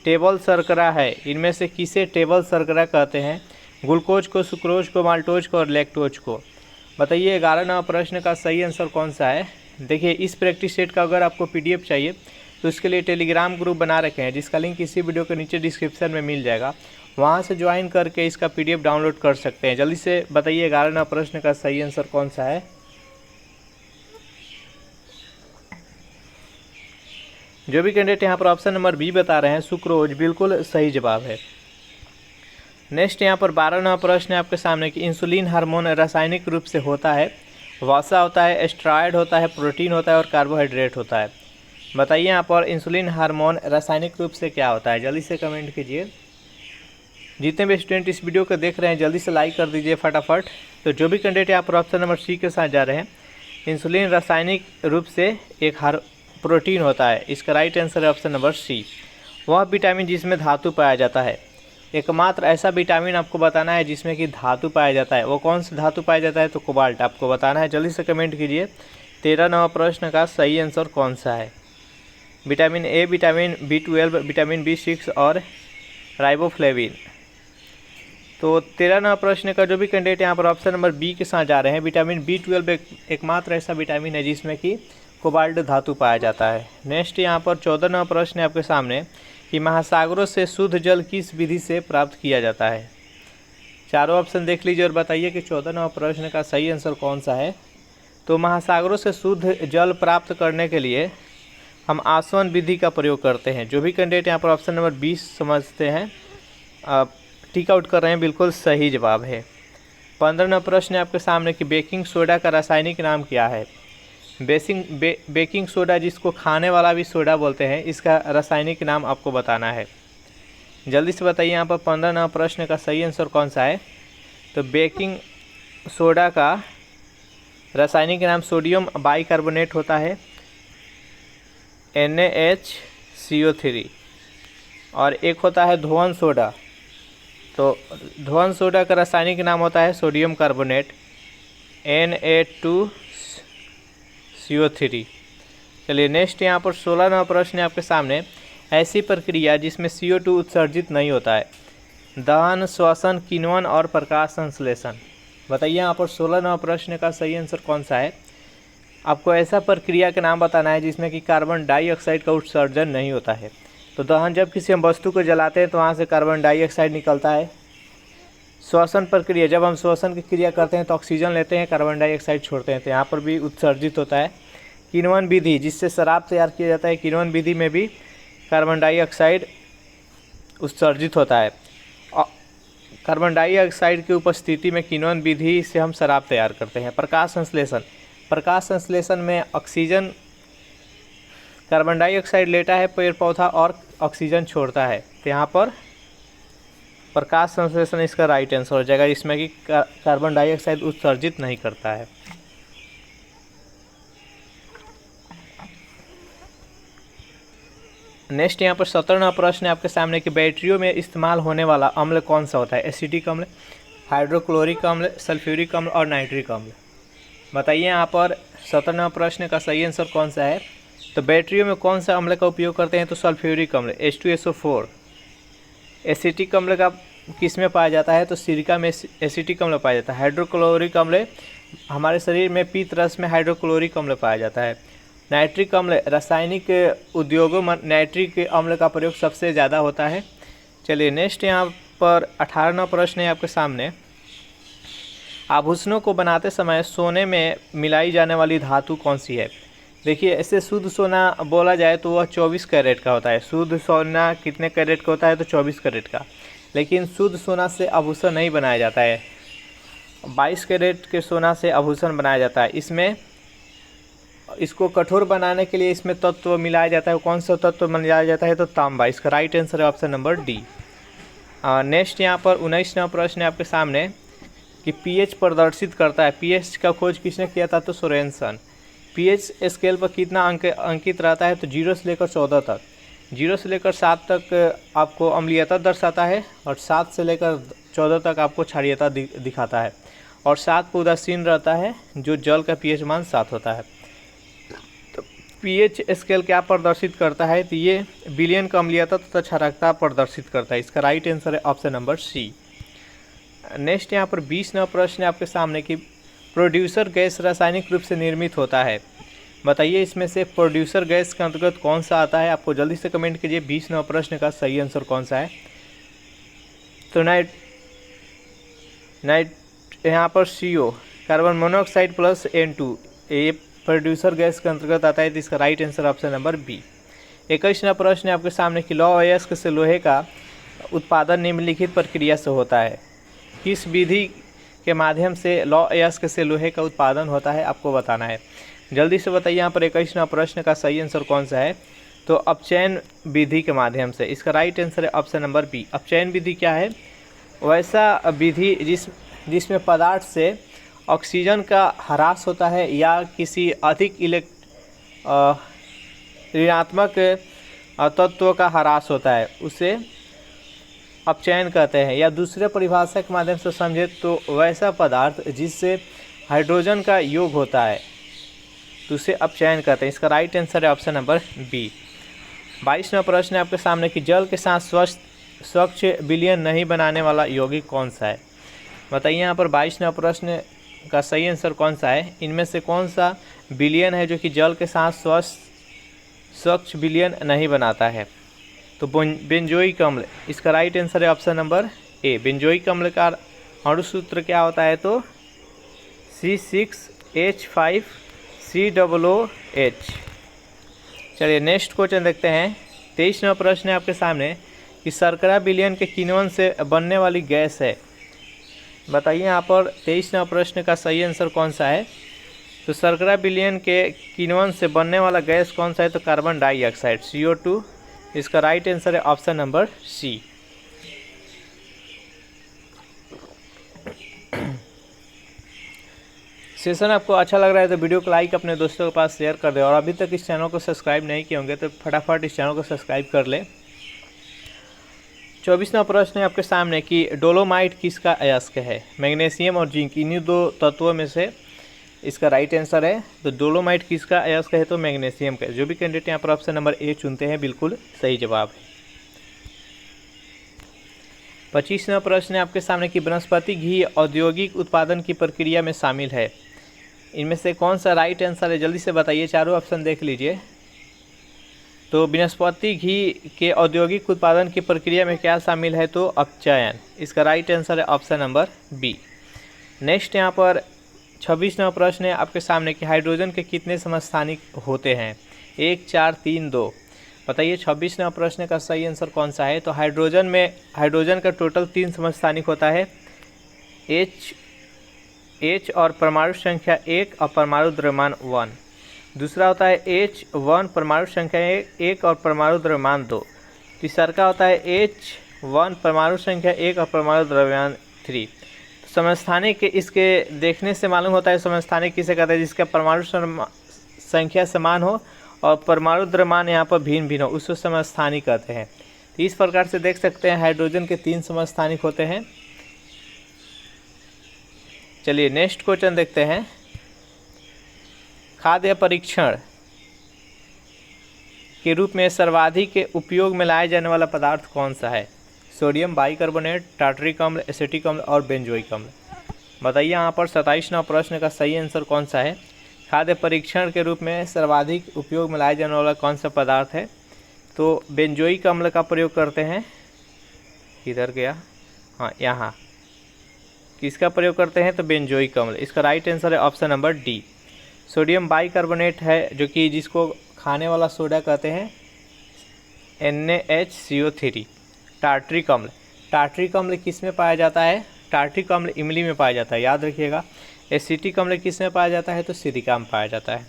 टेबल शर्करा है, इनमें से किसे टेबल शर्करा कहते हैं? ग्लूकोज को, सुक्रोज को, माल्टोज को और लैक्टोज को। बताइए 11 नंबर प्रश्न का सही आंसर कौन सा है? देखिए इस प्रैक्टिस सेट का अगर आपको पीडीएफ चाहिए तो इसके लिए टेलीग्राम ग्रुप बना रखे हैं, जिसका लिंक इसी वीडियो के नीचे डिस्क्रिप्शन में मिल जाएगा। वहां से ज्वाइन करके इसका पीडीएफ डाउनलोड कर सकते हैं। जल्दी से बताइए 11 नंबर प्रश्न का सही आंसर कौन सा है? जो भी कैंडिडेट यहाँ पर ऑप्शन नंबर बी बता रहे हैं सुक्रोज, बिल्कुल सही जवाब है। नेक्स्ट यहाँ पर 12 नंबर प्रश्न है आपके सामने कि इंसुलिन हार्मोन रासायनिक रूप से होता है? वसा होता है, एस्ट्रॉयड होता है, प्रोटीन होता है और कार्बोहाइड्रेट होता है। बताइए यहाँ पर इंसुलिन हार्मोन रासायनिक रूप से क्या होता है? जल्दी से कमेंट कीजिए। जितने भी स्टूडेंट इस वीडियो को देख रहे हैं जल्दी से लाइक कर दीजिए फटाफट। तो जो भी कैंडिडेट यहाँ पर ऑप्शन नंबर सी के साथ जा रहे हैं, इंसुलिन रासायनिक रूप से एक प्रोटीन होता है। इसका राइट आंसर है ऑप्शन नंबर सी। वह विटामिन जिसमें धातु पाया जाता है। एकमात्र ऐसा विटामिन आपको बताना है जिसमें कि धातु पाया जाता है, वो कौन सा धातु पाया जाता है? तो कोबाल्ट आपको बताना है। जल्दी से कमेंट कीजिए 13 नंबर प्रश्न का सही आंसर कौन सा है? Vitamin A, vitamin B12, vitamin B6 और राइबोफ्लेविन। तो 13 नंबर प्रश्न का जो भी कैंडिडेट यहाँ पर ऑप्शन नंबर बी के साथ जा रहे हैं, विटामिन B12 एकमात्र ऐसा विटामिन है जिसमें कि कोबाल्ट धातु पाया जाता है। नेक्स्ट यहाँ पर 14 नंबर प्रश्न है आपके सामने कि महासागरों से शुद्ध जल किस विधि से प्राप्त किया जाता है? चारों ऑप्शन देख लीजिए और बताइए कि 14 नंबर प्रश्न का सही आंसर कौन सा है? तो महासागरों से शुद्ध जल प्राप्त करने के लिए हम आसवन विधि का प्रयोग करते हैं। जो भी कैंडिडेट यहाँ पर ऑप्शन नंबर 20 समझते हैं, टिक आउट कर रहे हैं, बिल्कुल सही जवाब है। 15 नंबर प्रश्न है आपके सामने कि बेकिंग सोडा का रासायनिक नाम क्या है? बेकिंग सोडा, जिसको खाने वाला भी सोडा बोलते हैं, इसका रासायनिक नाम आपको बताना है। जल्दी से बताइए यहाँ पर 15 नंबर प्रश्न का सही आंसर कौन सा है? तो बेकिंग सोडा का रासायनिक नाम सोडियम बाइकार्बोनेट होता है, NaHCO3, और एक होता है धोवन सोडा। तो धोवन सोडा का रासायनिक नाम होता है सोडियम कार्बोनेट, Na2CO3। चलिए नेक्स्ट यहाँ पर 16 नंबर प्रश्न है आपके सामने, ऐसी प्रक्रिया जिसमें CO2 उत्सर्जित नहीं होता है? दहन, श्वसन, किण्वन और प्रकाश संश्लेषण। बताइए यहाँ पर 16 नंबर प्रश्न का सही आंसर कौन सा है? आपको ऐसा प्रक्रिया का नाम बताना है जिसमें कि कार्बन डाइऑक्साइड का उत्सर्जन नहीं होता है। तो दहन, जब किसी हम वस्तु को जलाते हैं तो वहाँ से कार्बन डाइऑक्साइड निकलता है। श्वसन प्रक्रिया, जब हम श्वसन की क्रिया करते हैं तो ऑक्सीजन लेते हैं, कार्बन डाइऑक्साइड छोड़ते हैं, तो यहाँ पर भी उत्सर्जित होता है। किण्वन विधि, जिससे शराब तैयार किया जाता है, किण्वन विधि में भी कार्बन डाइऑक्साइड उत्सर्जित होता है। कार्बन डाइऑक्साइड की उपस्थिति में किण्वन विधि से हम शराब तैयार करते हैं। प्रकाश संश्लेषण, प्रकाश संश्लेषण में ऑक्सीजन, कार्बन डाइऑक्साइड लेता है पेड़ पौधा और ऑक्सीजन छोड़ता है, तो यहाँ पर प्रकाश संश्लेषण इसका राइट आंसर हो जाएगा, जिसमें कि कार्बन डाइऑक्साइड उत्सर्जित नहीं करता है। नेक्स्ट यहाँ पर 17वां प्रश्न है आपके सामने कि बैटरियों में इस्तेमाल होने वाला अम्ल कौन सा होता है? एसिटिक अम्ल, हाइड्रोक्लोरिक अम्ल, सल्फ्यूरिक अम्ल और नाइट्रिक अम्ल। बताइए यहाँ पर 17वां प्रश्न का सही आंसर कौन सा है? तो बैटरियों में कौन सा अम्ल का उपयोग करते हैं? तो सल्फ्यूरिक अम्ल, H2SO4। एसिटिक अम्ल का किस में पाया जाता है? तो सिरका में एसिटिक अम्ल पाया जाता है। हाइड्रोक्लोरिक अम्ल, हमारे शरीर में पीत रस में हाइड्रोक्लोरिक अम्ल पाया जाता है। नाइट्रिक अम्ल, रासायनिक उद्योगों में नाइट्रिक अम्ल का प्रयोग सबसे ज़्यादा होता है। चलिए नेक्स्ट यहाँ पर 18वां प्रश्न है आपके सामने, आभूषणों को बनाते समय सोने में मिलाई जाने वाली धातु कौन सी है? देखिए ऐसे शुद्ध सोना बोला जाए तो वह 24 कैरेट का होता है। शुद्ध सोना कितने कैरेट का होता है? तो 24 कैरेट का। लेकिन शुद्ध सोना से आभूषण नहीं बनाया जाता है। 22 कैरेट के सोना से आभूषण बनाया जाता है। इसमें इसको कठोर बनाने के लिए इसमें तत्व मिलाया जाता है। कौन सा तत्व मिलाया जाता है? तो तांबा। इसका राइट आंसर है ऑप्शन नंबर डी। नेक्स्ट यहाँ पर 19वां प्रश्न है आपके सामने कि पीएच प्रदर्शित करता है। पीएच का खोज किसने किया था? तो सोरेनसन। पीएच स्केल पर कितना अंक अंकित रहता है? तो 0 से लेकर 14 तक। 0 से लेकर 7 तक आपको अम्लीयता दर्शाता है और 7 से लेकर 14 तक आपको क्षारीयता दिखाता है और 7 पर उदासीन रहता है जो जल का पीएच मान 7 होता है। तो पीएच स्केल क्या प्रदर्शित करता है? तो ये विलयन का अम्लीयता तथा क्षारकता प्रदर्शित करता है। इसका राइट आंसर है ऑप्शन नंबर सी। नेक्स्ट यहाँ पर 20वां प्रश्न है आपके सामने कि प्रोड्यूसर गैस रासायनिक रूप से निर्मित होता है। बताइए इसमें से प्रोड्यूसर गैस के अंतर्गत कौन सा आता है? आपको जल्दी से कमेंट कीजिए 20वां प्रश्न का सही आंसर कौन सा है। तो यहाँ पर CO carbon monoxide plus N2 ये प्रोड्यूसर गैस के अंतर्गत आता है। तो इसका right answer option number B. 21वां प्रश्न है आपके सामने कि लौह अयस्क से लोहे का उत्पादन निम्नलिखित प्रक्रिया से होता है। किस विधि के माध्यम से लौह अयस्क से लोहे का उत्पादन होता है? आपको बताना है। जल्दी से बताइए यहाँ पर 21वां प्रश्न का सही आंसर कौन सा है? तो अपचयन विधि के माध्यम से। इसका राइट आंसर है ऑप्शन नंबर बी। अपचयन विधि क्या है? वैसा विधि जिसमें पदार्थ से ऑक्सीजन का ह्रास होता है या किसी अधिक ऋणात्मक तत्व का ह्रास होता है, उसे अपचयन कहते हैं। या दूसरे परिभाषा के माध्यम से समझे तो वैसा पदार्थ जिससे हाइड्रोजन का योग होता है तो उसे अपचयन कहते हैं। इसका राइट आंसर है ऑप्शन नंबर बी। 22वां प्रश्न है आपके सामने कि जल के साथ स्वच्छ विलयन नहीं बनाने वाला यौगिक कौन सा है? बताइए यहाँ पर 22वां प्रश्न का सही आंसर कौन सा है? इनमें से कौन सा विलयन है जो कि जल के साथ स्वच्छ विलयन नहीं बनाता है? तो बेंजोइक अम्ल। इसका राइट आंसर है ऑप्शन नंबर ए। बेंजोइक अम्ल का अणु सूत्र क्या होता है? तो C6H5COOH। चलिए नेक्स्ट क्वेश्चन देखते हैं। 23वां प्रश्न है आपके सामने कि शर्करा विलयन के किण्वन से बनने वाली गैस है। बताइए यहाँ पर 23वां प्रश्न का सही आंसर कौन सा है? तो शर्करा विलयन के किण्वन से बनने वाला गैस कौन सा है? तो कार्बन डाइऑक्साइड CO2। इसका राइट आंसर है ऑप्शन नंबर सी। सेशन आपको अच्छा लग रहा है तो वीडियो को लाइक अपने दोस्तों के पास शेयर कर दे और अभी तक इस चैनल को सब्सक्राइब नहीं किए होंगे तो फटाफट इस चैनल को सब्सक्राइब कर ले। 24वां प्रश्न है आपके सामने कि डोलोमाइट किसका अयस्क है? मैग्नीशियम और जिंक, इन्हीं दो तत्वों में से इसका राइट आंसर है। तो डोलोमाइट किसका अयस्क है? तो मैग्नीशियम का। जो भी कैंडिडेट यहाँ पर ऑप्शन नंबर ए चुनते हैं बिल्कुल सही जवाब है। 25वां प्रश्न है आपके सामने कि वनस्पति घी औद्योगिक उत्पादन की प्रक्रिया में शामिल है। इनमें से कौन सा राइट आंसर है? जल्दी से बताइए, चारों ऑप्शन देख लीजिए। तो वनस्पति घी के औद्योगिक उत्पादन की प्रक्रिया में क्या शामिल है? तो अपचयन। इसका राइट आंसर है ऑप्शन नंबर बी। नेक्स्ट यहाँ पर 26वां प्रश्न है आपके सामने कि हाइड्रोजन के कितने समस्थानिक होते हैं? 1, 4, 3, 2। बताइए 26वां प्रश्न का सही आंसर कौन सा है? तो हाइड्रोजन का टोटल 3 समस्थानिक होता है। H और परमाणु संख्या 1 और परमाणु द्रव्यमान 1। दूसरा होता है H1 परमाणु संख्या 1 और परमाणु द्रव्यमान 2। तीसरा का होता है H1 परमाणु संख्या 1 और परमाणु द्रव्यमान 3। समस्थानिक इसके देखने से मालूम होता है समस्थानिक किसे कहते हैं? जिसका परमाणु संख्या समान हो और परमाणु द्रव्यमान यहाँ पर भिन्न भिन्न हो, उसको समस्थानिक कहते हैं। तो इस प्रकार से देख सकते हैं हाइड्रोजन के 3 समस्थानिक होते हैं। चलिए नेक्स्ट क्वेश्चन देखते हैं। खाद्य परीक्षण के रूप में सर्वाधिक उपयोग में लाया जाने वाला पदार्थ कौन सा है? सोडियम बाइकार्बोनेट, टार्टरिक अम्ल, एसिटिक अम्ल और बेंजोइक अम्ल। बताइए यहाँ पर 27वां प्रश्न का सही आंसर कौन सा है? खाद्य परीक्षण के रूप में सर्वाधिक उपयोग में लाया जाने वाला कौन सा पदार्थ है? तो बेंजोइक अम्ल का प्रयोग करते हैं। किधर गया? हाँ, यहाँ किसका प्रयोग करते हैं? तो बेंजोइक अम्ल। इसका राइट आंसर है option number D. Sodium bicarbonate है जो कि जिसको खाने वाला सोडा कहते हैं NaHCO3। टार्टरिक अम्ल किस में पाया जाता है? टार्टिक अम्ल इमली में पाया जाता है, याद रखिएगा। एसिटिक अम्ल किस में पाया जाता है? तो सिलिका में पाया जाता है।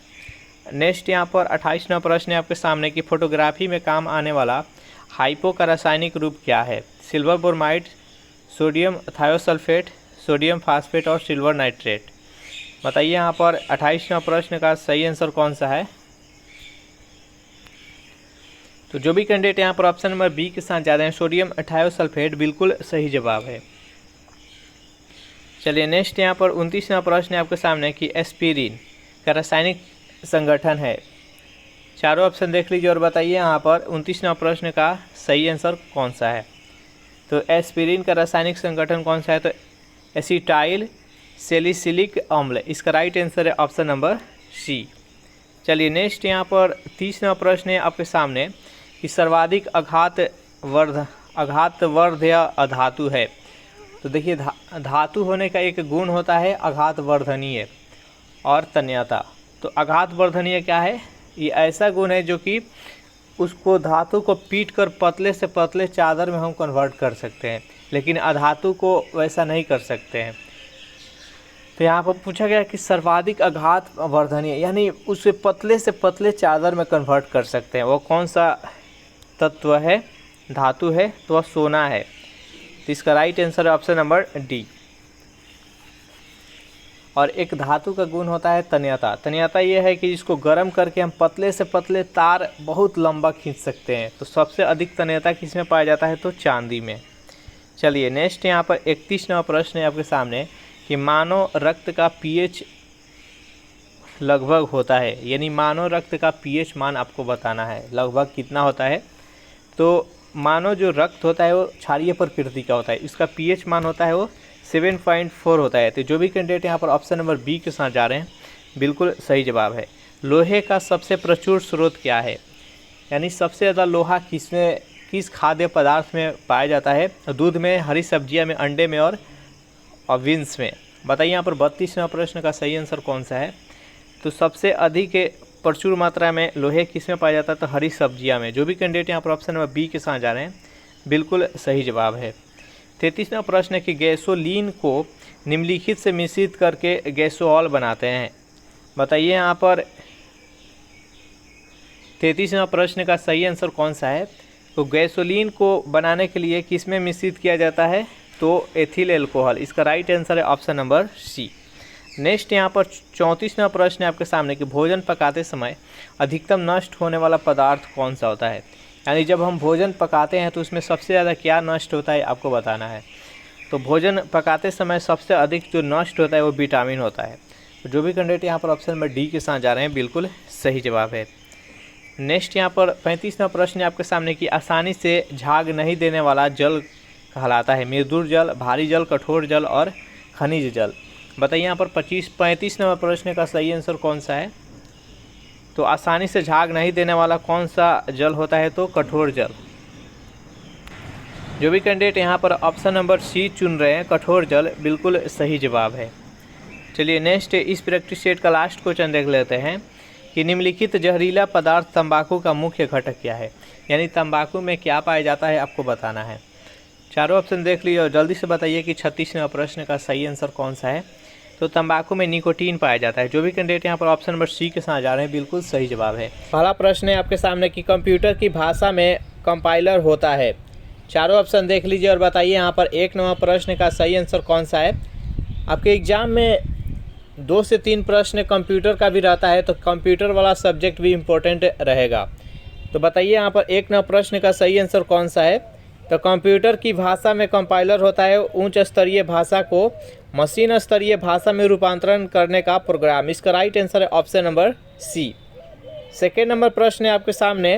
नेक्स्ट यहाँ पर 28वां प्रश्न है आपके सामने कि फोटोग्राफी में काम आने वाला हाइपो का रासायनिक रूप क्या है? Silver bromide, sodium thiosulphate, sodium phosphate और सिल्वर नाइट्रेट। बताइए यहाँ पर 28वां प्रश्न का सही आंसर कौन सा है? तो जो भी कैंडिडेट यहाँ पर ऑप्शन नंबर बी के साथ जा रहे हैं, सोडियम थायोसल्फेट, बिल्कुल सही जवाब है। चलिए नेक्स्ट यहाँ पर 29वां प्रश्न है आपके सामने कि एस्पिरिन का रासायनिक संगठन है। चारों ऑप्शन देख लीजिए और बताइए यहाँ पर 29वां प्रश्न का सही आंसर कौन सा है। तो एस्पिरिन का रासायनिक संगठन कौन सा है? तो एसिटाइल सैलिसिलिक अम्ल, इसका राइट आंसर है ऑप्शन नंबर सी। चलिए नेक्स्ट यहाँ पर 30वां प्रश्न है आपके सामने कि सर्वाधिक आघातवर्धक अधातु है। तो देखिए धातु होने का एक गुण होता है आघातवर्धनीय और तन्यता। तो आघातवर्धनीय क्या है? ये ऐसा गुण है जो कि उसको धातु को पीट कर पतले से पतले चादर में हम कन्वर्ट कर सकते हैं, लेकिन अधातु को वैसा नहीं कर सकते हैं। तो यहाँ पर पूछा गया कि सर्वाधिक आघातवर्धनीय यानी उसे पतले से पतले चादर में कन्वर्ट कर सकते हैं, वो कौन सा तत्व है, धातु है? तो वह सोना है। तो इसका राइट आंसर है ऑप्शन नंबर डी। और एक धातु का गुण होता है तन्यता। तन्यता ये है कि इसको गर्म करके हम पतले से पतले तार बहुत लंबा खींच सकते हैं। तो सबसे अधिक तन्यता किस में पाया जाता है? तो चांदी में। चलिए नेक्स्ट यहाँ पर 31वां प्रश्न है आपके सामने कि मानव रक्त का पीएच लगभग होता है, यानी मानव रक्त का पीएच मान आपको बताना है लगभग कितना होता है। तो मानव जो रक्त होता है वो क्षारीय प्रकृति का होता है, इसका पीएच मान होता है वो 7.4 होता है। तो जो भी कैंडिडेट यहाँ पर ऑप्शन नंबर बी के साथ जा रहे हैं, बिल्कुल सही जवाब है। लोहे का सबसे प्रचुर स्रोत क्या है? यानी सबसे ज़्यादा लोहा किस खाद्य पदार्थ में पाया जाता है? दूध में, हरी सब्जियाँ में, अंडे में और विंस में। बताइए यहाँ पर 32वां प्रश्न का सही आंसर कौन सा है? तो सबसे अधिक प्रचुर मात्रा में लोहे किस में पाया जाता है? तो हरी सब्जियां में। जो भी कैंडिडेट यहाँ पर ऑप्शन नंबर बी के साथ जा रहे हैं, बिल्कुल सही जवाब है। 33वां प्रश्न है कि गैसोलीन को निम्नलिखित से मिश्रित करके गैसोऑल बनाते हैं। बताइए यहाँ पर 33वां प्रश्न का सही आंसर कौन सा है? तो गैसोलीन को बनाने के लिए किस में मिश्रित किया जाता है? तो एथिल एल्कोहल, इसका राइट आंसर है ऑप्शन नंबर सी। नेक्स्ट यहाँ पर 34वां प्रश्न है आपके सामने कि भोजन पकाते समय अधिकतम नष्ट होने वाला पदार्थ कौन सा होता है? यानी जब हम भोजन पकाते हैं तो उसमें सबसे ज़्यादा क्या नष्ट होता है आपको बताना है। तो भोजन पकाते समय सबसे अधिक जो नष्ट होता है वो विटामिन होता है। तो जो भी कैंडिडेट यहाँ पर ऑप्शन नंबर डी के साथ जा रहे हैं, बिल्कुल सही जवाब है। नेक्स्ट यहाँ पर 35वां प्रश्न है आपके सामने कि आसानी से झाग नहीं देने वाला जल कहलाता है? मृदुल जल, भारी जल, कठोर जल और खनिज जल। बताइए यहाँ पर 35वां प्रश्न का सही आंसर कौन सा है? तो आसानी से झाग नहीं देने वाला कौन सा जल होता है? तो कठोर जल। जो भी कैंडिडेट यहाँ पर ऑप्शन नंबर सी चुन रहे हैं, कठोर जल, बिल्कुल सही जवाब है। चलिए नेक्स्ट इस प्रैक्टिस सेट का लास्ट क्वेश्चन देख लेते हैं कि निम्नलिखित जहरीला पदार्थ तंबाकू का मुख्य घटक क्या है? यानी तंबाकू में क्या पाया जाता है आपको बताना है। चारों ऑप्शन देख लीजिए और जल्दी से बताइए कि 36वां प्रश्न का सही आंसर कौन सा है। तो तंबाकू में निकोटीन पाया जाता है। जो भी कैंडिडेट यहाँ पर ऑप्शन नंबर सी के साथ जा रहे हैं, बिल्कुल सही जवाब है। पहला प्रश्न है आपके सामने कि कंप्यूटर की भाषा में कंपाइलर होता है। चारों ऑप्शन देख लीजिए और बताइए यहाँ पर 1 नंबर प्रश्न का सही आंसर कौन सा है। आपके एग्जाम में 2 से 3 प्रश्न कंप्यूटर का भी रहता है, तो कंप्यूटर वाला सब्जेक्ट भी इम्पोर्टेंट रहेगा। तो बताइए यहाँ पर 1 नंबर प्रश्न का सही आंसर कौन सा है। तो कंप्यूटर की भाषा में कंपाइलर होता है उच्च स्तरीय भाषा को मशीन स्तरीय भाषा में रूपांतरण करने का प्रोग्राम। इसका राइट आंसर है option number C. Second number प्रश्न है आपके सामने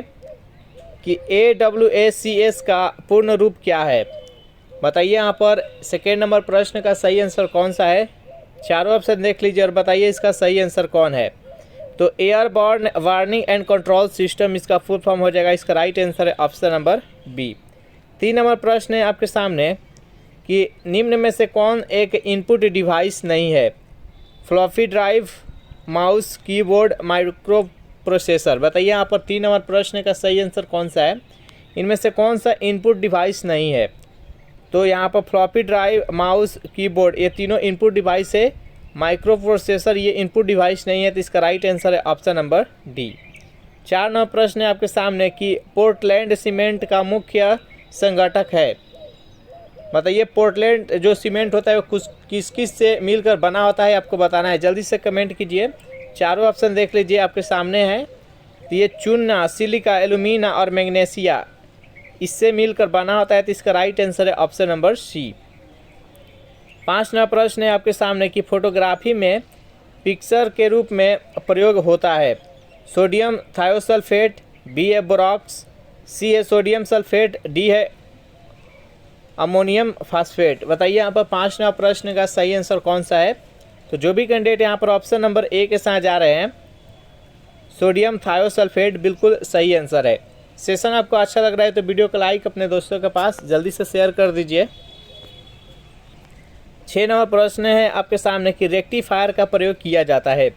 कि AWACS का पूर्ण रूप क्या है। बताइए यहाँ पर सेकेंड नंबर प्रश्न का सही आंसर कौन सा है। चारों ऑप्शन देख लीजिए और बताइए इसका सही आंसर कौन है। तो airborne warning and control system इसका फुल फॉर्म हो जाएगा। इसका राइट आंसर है ऑप्शन नंबर बी। 3 नंबर प्रश्न है आपके सामने कि निम्न में से कौन एक इनपुट डिवाइस नहीं है। Floppy drive, mouse, keyboard, micro processor. बताइए यहाँ पर 3 नंबर प्रश्न का सही आंसर कौन सा है। इनमें से कौन सा इनपुट डिवाइस नहीं है। तो यहाँ पर फ्लॉपी ड्राइव, माउस, कीबोर्ड ये तीनों इनपुट डिवाइस है। माइक्रो प्रोसेसर ये इनपुट डिवाइस नहीं है, तो इसका राइट आंसर है ऑप्शन नंबर डी। 4 नंबर प्रश्न है आपके सामने कि पोर्टलैंड सीमेंट का मुख्य संगठक है। बताइए पोर्टलैंड जो सीमेंट होता है वो किस किस से मिलकर बना होता है, आपको बताना है। जल्दी से कमेंट कीजिए। चारों ऑप्शन देख लीजिए आपके सामने हैं। तो ये चूना, सिलिका, एल्यूमिना और मैग्नीशिया इससे मिलकर बना होता है, तो इसका राइट आंसर है ऑप्शन नंबर सी। 5 नंबर प्रश्न है आपके सामने कि फोटोग्राफी में पिक्चर के रूप में प्रयोग होता है। सोडियम थायोसल्फेट, बी है बोरॉक्स, सी है सोडियम सल्फेट, डी है अमोनियम फास्फेट। बताइए यहाँ पर 5 नंबर प्रश्न का सही आंसर कौन सा है। तो जो भी कैंडिडेट यहाँ पर ऑप्शन नंबर ए के साथ जा रहे हैं, सोडियम थायोसल्फेट बिल्कुल सही आंसर है। सेशन आपको अच्छा लग रहा है तो वीडियो को लाइक अपने दोस्तों के पास जल्दी से शेयर कर दीजिए। 6 नंबर प्रश्न है आपके सामने कि रेक्टिफायर का प्रयोग किया जाता है।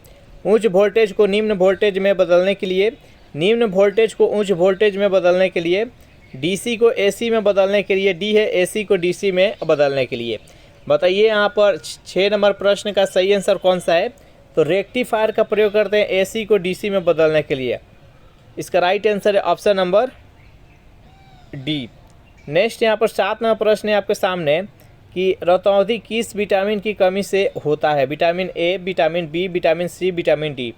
उच्च वोल्टेज को निम्न वोल्टेज में बदलने के लिए, निम्न वोल्टेज को उच्च वोल्टेज में बदलने के लिए, डीसी को एसी में बदलने के लिए, डी है एसी को डीसी में बदलने के लिए। बताइए यहाँ पर 6 नंबर प्रश्न का सही आंसर कौन सा है। तो रेक्टिफायर का प्रयोग करते हैं एसी को डीसी में बदलने के लिए। इसका राइट आंसर है ऑप्शन नंबर डी। नेक्स्ट यहाँ पर 7 नंबर प्रश्न है आपके सामने कि रतौंधी किस विटामिन की कमी से होता है। Vitamin A, vitamin B, vitamin C, vitamin D.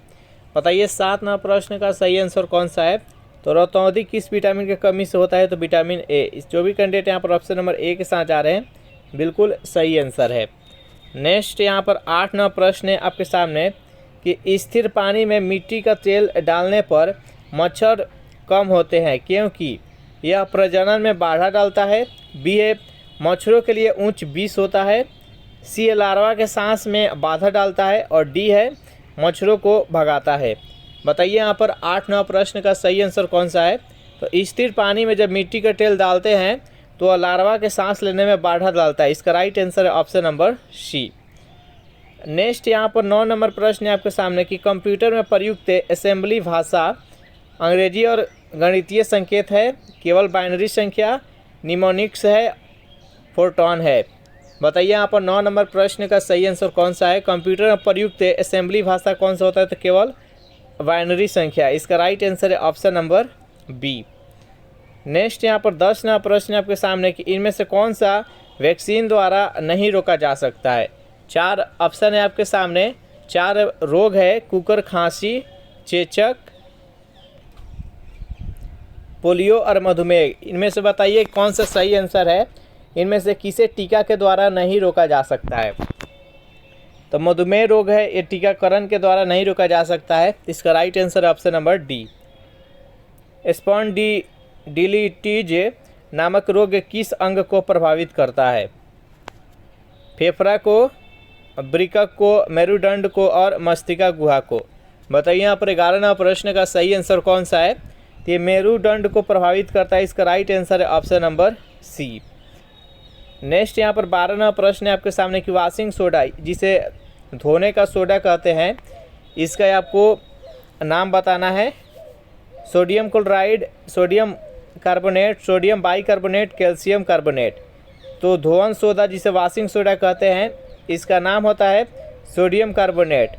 बताइए 7 नंबर प्रश्न का सही आंसर कौन सा है। तो रतौंधी किस विटामिन की कमी से होता है। तो विटामिन ए। इस जो भी कैंडिडेट यहाँ पर ऑप्शन नंबर ए के साथ जा रहे हैं बिल्कुल सही आंसर है। नेक्स्ट यहाँ पर 8 नंबर प्रश्न है आपके सामने कि स्थिर पानी में मिट्टी का तेल डालने पर मच्छर कम होते हैं क्योंकि यह प्रजनन में बाधा डालता है, बी है मच्छरों के लिए उच्च विष होता है, सी है लार्वा के सांस में बाधा डालता है और डी है मच्छरों को भगाता है। बताइए यहाँ पर 8 नंबर प्रश्न का सही आंसर कौन सा है। तो स्थिर पानी में जब मिट्टी का तेल डालते हैं तो लार्वा के सांस लेने में बाधा डालता है। इसका राइट आंसर है ऑप्शन नंबर सी। नेक्स्ट यहाँ पर 9 नंबर प्रश्न है आपके सामने कि कंप्यूटर में प्रयुक्त असेंबली भाषा अंग्रेजी और गणितीय संकेत है, केवल बाइनरी संख्या, निमोनिक्स है, फोर्टॉन है। बताइए यहाँ पर 9 नंबर प्रश्न का सही आंसर कौन सा है। कंप्यूटर में प्रयुक्त असेंबली भाषा कौन सा होता है। तो केवल बाइनरी संख्या। इसका राइट आंसर है ऑप्शन नंबर बी। नेक्स्ट यहाँ पर 10 नंबर प्रश्न आपके सामने कि इनमें से कौन सा वैक्सीन द्वारा नहीं रोका जा सकता है। 4 ऑप्शन है आपके सामने। 4 रोग है, कुकर खांसी, चेचक, पोलियो और मधुमेह। इनमें से बताइए कौन सा सही आंसर है। इनमें से किसे टीका के द्वारा नहीं रोका जा सकता है। तो मधुमेह रोग है, ये टीकाकरण के द्वारा नहीं रोका जा सकता है। इसका राइट आंसर है ऑप्शन नंबर डी। स्पॉन्डिलिटिज नामक रोग किस अंग को प्रभावित करता है। फेफड़ा को, वृक्क को, मेरुदंड को और मस्तिष्क गुहा को। बताइए यहाँ पर 11 नंबर प्रश्न का सही आंसर कौन सा है। तो ये मेरुदंड को प्रभावित करता है। इसका राइट आंसर है ऑप्शन नंबर सी। नेक्स्ट यहाँ पर 12 नंबर प्रश्न है आपके सामने कि वॉशिंग सोडा जिसे धोने का सोडा कहते हैं, इसका आपको नाम बताना है। Sodium chloride, sodium carbonate, sodium bicarbonate, calcium carbonate. तो धोवन सोडा जिसे वॉशिंग सोडा कहते हैं, इसका नाम होता है सोडियम कार्बोनेट,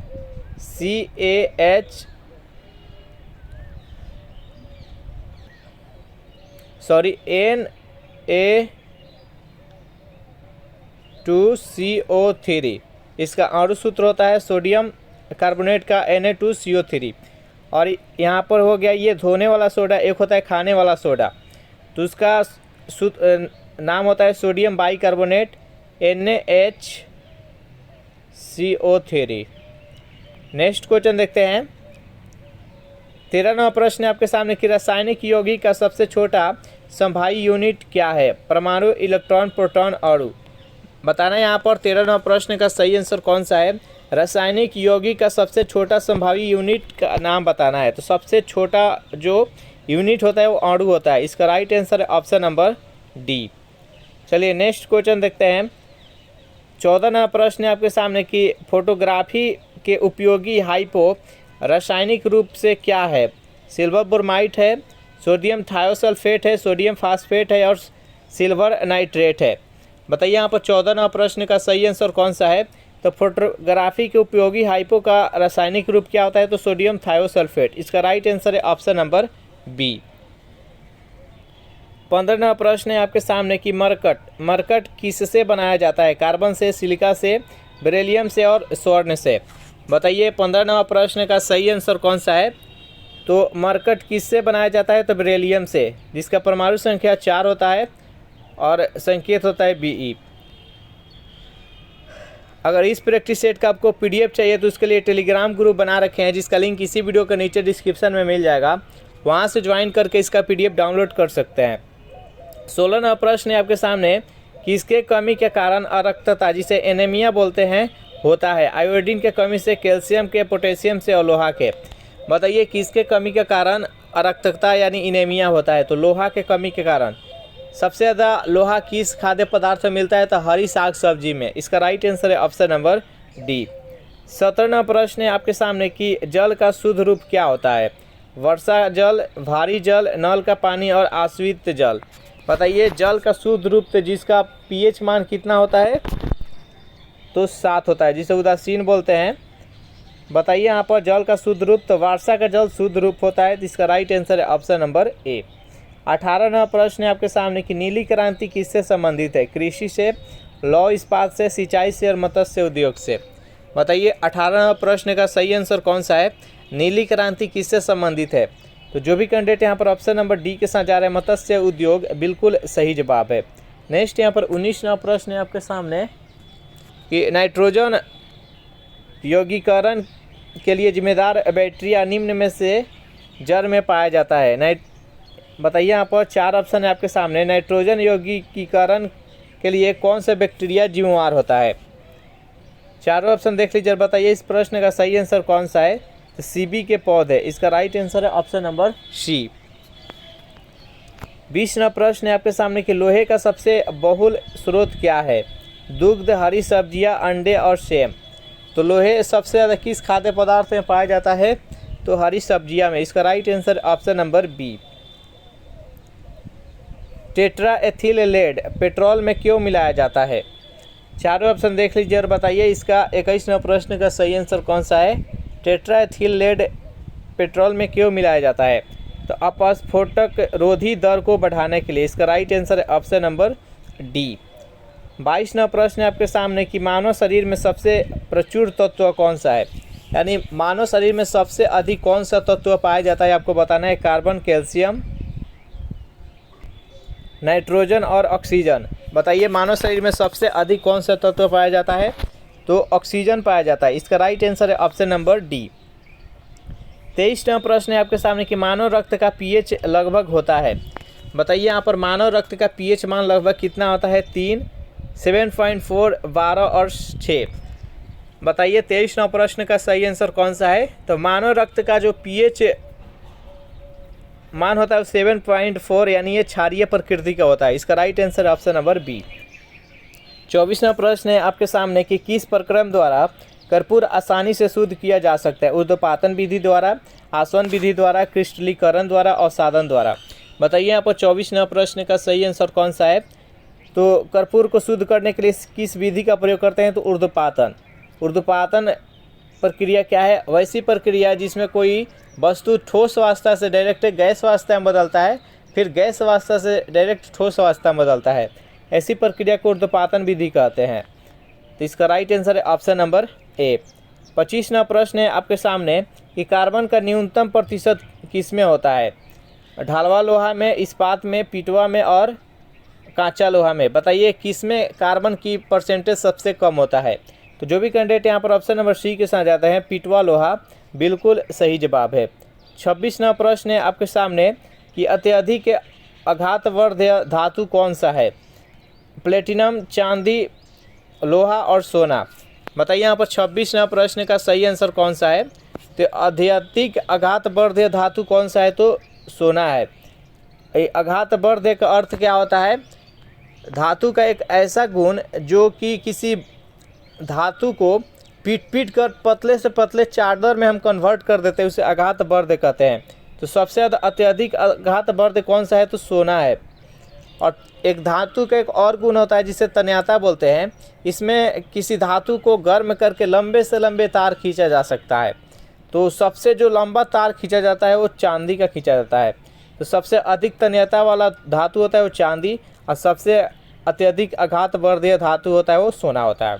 Na2CO3। इसका अणु सूत्र होता है सोडियम कार्बोनेट का Na2CO3। और यहाँ पर हो गया ये धोने वाला सोडा, एक होता है खाने वाला सोडा, तो उसका नाम होता है sodium bicarbonate NaHCO3। Next question देखते हैं। 13 नंबर प्रश्न है आपके सामने कि रासायनिक यौगिक का सबसे छोटा संभाई यूनिट क्या है। परमाणु, इलेक्ट्रॉन, प्रोटॉन, अणु। बताना यहाँ पर 13 नंबर प्रश्न का सही आंसर कौन सा है। रासायनिक यौगिक का सबसे छोटा संभावी यूनिट का नाम बताना है। तो सबसे छोटा जो यूनिट होता है वो अणु होता है। इसका राइट आंसर है ऑप्शन नंबर डी। चलिए नेक्स्ट क्वेश्चन देखते हैं। 14 नंबर प्रश्न है आपके सामने कि फोटोग्राफी के उपयोगी हाइपो रासायनिक रूप से क्या है। सिल्वर ब्रोमाइड है, सोडियम थायोसल्फेट है, सोडियम फास्फेट है और सिल्वर नाइट्रेट है। बताइए यहाँ पर 14वां प्रश्न का सही आंसर कौन सा है? तो फोटोग्राफी के उपयोगी हाइपो का रासायनिक रूप क्या होता है? तो सोडियम थायोसल्फेट। इसका राइट आंसर है ऑप्शन नंबर बी। 15वां प्रश्न है आपके सामने कि मरकट किससे बनाया जाता है? कार्बन से, सिलिका से, बेरिलियम से और स्वर्ण से। बताइए 15वां प्रश्न का सही आंसर कौन सा है? तो मरकट किससे बनाया जाता है? तो बेरिलियम से, जिसका परमाणु संख्या 4 होता है और संकेत होता है Be। अगर इस प्रैक्टिस सेट का आपको PDF चाहिए तो उसके लिए टेलीग्राम ग्रुप बना रखे हैं, जिसका लिंक इसी वीडियो के नीचे डिस्क्रिप्शन में मिल जाएगा। वहां से ज्वाइन करके इसका PDF डाउनलोड कर सकते हैं। 16वां प्रश्न है आपके सामने कि इसके कमी के कारण अरक्तता, जिसे एनीमिया बोलते हैं, होता है? आयोडीन के कमी से, कैल्शियम के, पोटेशियम से और लोहा के। बताइए किसके कमी के कारण अरक्तता यानी एनीमिया होता है? तो लोहा के कमी के कारण। सबसे ज़्यादा लोहा किस खाद्य पदार्थ में मिलता है? तो हरी साग सब्जी में। इसका राइट आंसर है ऑप्शन नंबर डी। 17वां प्रश्न है आपके सामने कि जल का शुद्ध रूप क्या होता है? वर्षा जल, भारी जल, नल का पानी और आश्रित जल। बताइए जल का शुद्ध रूप तो जिसका pH मान कितना होता है? तो 7 होता है, जिसे उदासीन बोलते हैं। बताइए यहाँ पर जल का शुद्ध रूप, तो वर्षा का जल शुद्ध रूप होता है। जिसका राइट आंसर है ऑप्शन नंबर ए। 18वां प्रश्न है आपके सामने कि नीली क्रांति किससे संबंधित है? कृषि से, लौह इस्पात से, सिंचाई से और मत्स्य उद्योग से। बताइए 18वां प्रश्न का सही आंसर कौन सा है? नीली क्रांति किससे संबंधित है? तो जो भी कैंडिडेट यहाँ पर ऑप्शन नंबर डी के साथ जा रहे हैं, मत्स्य उद्योग, बिल्कुल सही जवाब है। नेक्स्ट यहाँ पर 19वां प्रश्न है आपके सामने कि नाइट्रोजन यौगिकीकरण के लिए जिम्मेदार बैक्टीरिया निम्न में से जड़ में पाया जाता है? बताइए यहाँ पर 4 ऑप्शन है आपके सामने। नाइट्रोजन यौगिकीकरण के लिए कौन सा बैक्टीरिया जिम्मेवार होता है? चारों ऑप्शन देख लीजिए, बताइए इस प्रश्न का सही आंसर कौन सा है? तो CB के पौधे। इसका राइट आंसर है ऑप्शन नंबर सी। 20वां प्रश्न है आपके सामने कि लोहे का सबसे बहुल स्रोत क्या है? दुग्ध, हरी सब्जियां, अंडे और सेम। तो लोहे सबसे ज़्यादा किस खाद्य पदार्थ में पाया जाता है? तो हरी सब्जियां में। इसका right answer option number B. Tetraethyl lead petrol में क्यों मिलाया जाता है? चारों ऑप्शन देख लीजिए और बताइए इसका 21वां प्रश्न का सही आंसर कौन सा है? टेट्राएथिल लेड पेट्रोल में क्यों मिलाया जाता है? तो अपस्फोटक रोधी दर को बढ़ाने के लिए। इसका राइट आंसर है ऑप्शन नंबर डी। 22वां प्रश्न है आपके सामने कि मानव शरीर में सबसे प्रचुर तत्व कौन सा है? यानी मानव शरीर में सबसे अधिक कौन सा तत्व पाया जाता है? आपको बताना है। कार्बन, कैल्शियम, नाइट्रोजन और ऑक्सीजन। बताइए मानव शरीर में सबसे अधिक कौन सा तत्व पाया जाता है? तो ऑक्सीजन पाया जाता है। इसका राइट आंसर है ऑप्शन नंबर डी। 23वां प्रश्न है आपके सामने कि मानव रक्त का pH लगभग होता है? बताइए यहाँ पर मानव रक्त का pH मान लगभग कितना होता है? 3, 7.4, 12 और 6। बताइए 23वां प्रश्न का सही आंसर कौन सा है? तो मानव रक्त का जो pH मान होता है 7.4, यानी ये क्षारीय प्रकृति का होता है। इसका right answer option number B. 24वां प्रश्न है आपके सामने कि किस प्रक्रम द्वारा कर्पूर आसानी से शुद्ध किया जा सकता है? ऊर्ध्वपातन विधि द्वारा, आसवन विधि द्वारा, क्रिस्टलीकरण द्वारा और साधन द्वारा। बताइए यहाँ पर 24वां प्रश्न का सही आंसर कौन सा है? तो कर्पूर को शुद्ध करने के लिए किस विधि का प्रयोग करते हैं? तो ऊर्ध्वपातन। ऊर्ध्वपातन प्रक्रिया क्या है? वैसी प्रक्रिया जिसमें कोई वस्तु ठोस अवस्था से डायरेक्ट गैस अवस्था में बदलता है, फिर गैस अवस्था से डायरेक्ट ठोस अवस्था में बदलता है। ऐसी प्रक्रिया को ऊर्ध्वपातन विधि कहते हैं। तो इसका राइट आंसर है ऑप्शन नंबर ए। 25वां प्रश्न है आपके सामने कि कार्बन का न्यूनतम प्रतिशत किस में होता है? ढालवा लोहा में, इस्पात में, पिटवा में और कांचा लोहा में। बताइए किस में कार्बन की परसेंटेज सबसे कम होता है? तो जो भी कैंडिडेट यहाँ पर ऑप्शन नंबर सी के साथ जाते हैं, पिटवा लोहा, बिल्कुल सही जवाब है। 26वां प्रश्न है आपके सामने कि अत्यधिक आघातवर्धक धातु कौन सा है? प्लेटिनम, चांदी, लोहा और सोना। बताइए यहाँ पर 26वां प्रश्न का सही आंसर कौन सा है? तो अत्यधिक आघातवर्धक धातु कौन सा है? तो सोना है। आघातवर्धक का अर्थ क्या होता है? धातु का एक ऐसा गुण जो कि किसी धातु को पीट कर पतले से पतले चादर में हम कन्वर्ट कर देते हैं, उसे आघातवर्धक कहते हैं। तो सबसे ज़्यादा अत्यधिक आघातवर्धक कौन सा है? तो सोना है। और एक धातु का एक और गुण होता है जिसे तन्यता बोलते हैं। इसमें किसी धातु को गर्म करके लंबे से लंबे तार खींचा जा सकता है। तो सबसे जो लंबा तार खींचा जाता है वो चांदी का खींचा जाता है। तो सबसे अधिक तन्यता वाला धातु होता है वो चांदी, और सबसे अत्यधिक आघातवर्धीय धातु होता है वो सोना होता है।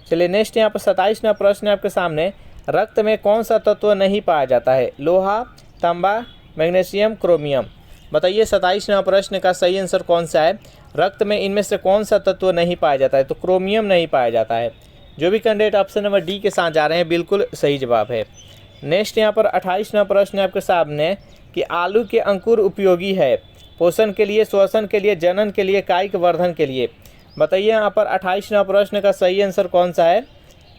चलिए नेक्स्ट यहाँ पर 27वां प्रश्न है आपके सामने। रक्त में कौन सा तत्व नहीं पाया जाता है? लोहा, तांबा, मैग्नीशियम, क्रोमियम। बताइए 27वां प्रश्न का सही आंसर कौन सा है? रक्त में इनमें से कौन सा तत्व नहीं पाया जाता है? तो क्रोमियम नहीं पाया जाता है। जो भी कैंडिडेट ऑप्शन नंबर डी के साथ जा रहे हैं बिल्कुल सही जवाब है। नेक्स्ट यहाँ पर 28वां प्रश्न है आपके सामने कि आलू के अंकुर उपयोगी है पोषण के लिए, श्वसन के लिए, जनन के लिए, कायिक वर्धन के लिए। बताइए यहाँ पर 28वां प्रश्न का सही आंसर कौन सा है?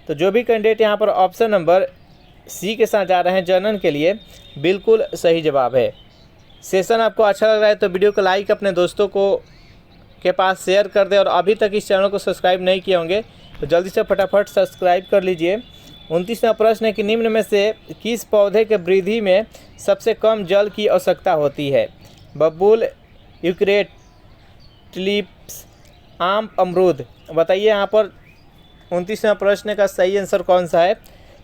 तो जो भी कैंडिडेट यहाँ पर ऑप्शन नंबर सी के साथ जा रहे हैं जनन के लिए, बिल्कुल सही जवाब है। सेशन आपको अच्छा लग रहा है तो वीडियो को लाइक अपने दोस्तों को के पास शेयर कर दें, और अभी तक इस चैनल को सब्सक्राइब नहीं किए होंगे तो जल्दी से फटाफट सब्सक्राइब कर लीजिए। 29वां प्रश्न है कि निम्न में से किस पौधे के वृद्धि में सबसे कम जल की आवश्यकता होती है? बबूल, यूक्रेट, ट्यूलिप्स, आम, अमरूद। बताइए यहाँ पर 29वां प्रश्न का सही आंसर कौन सा है?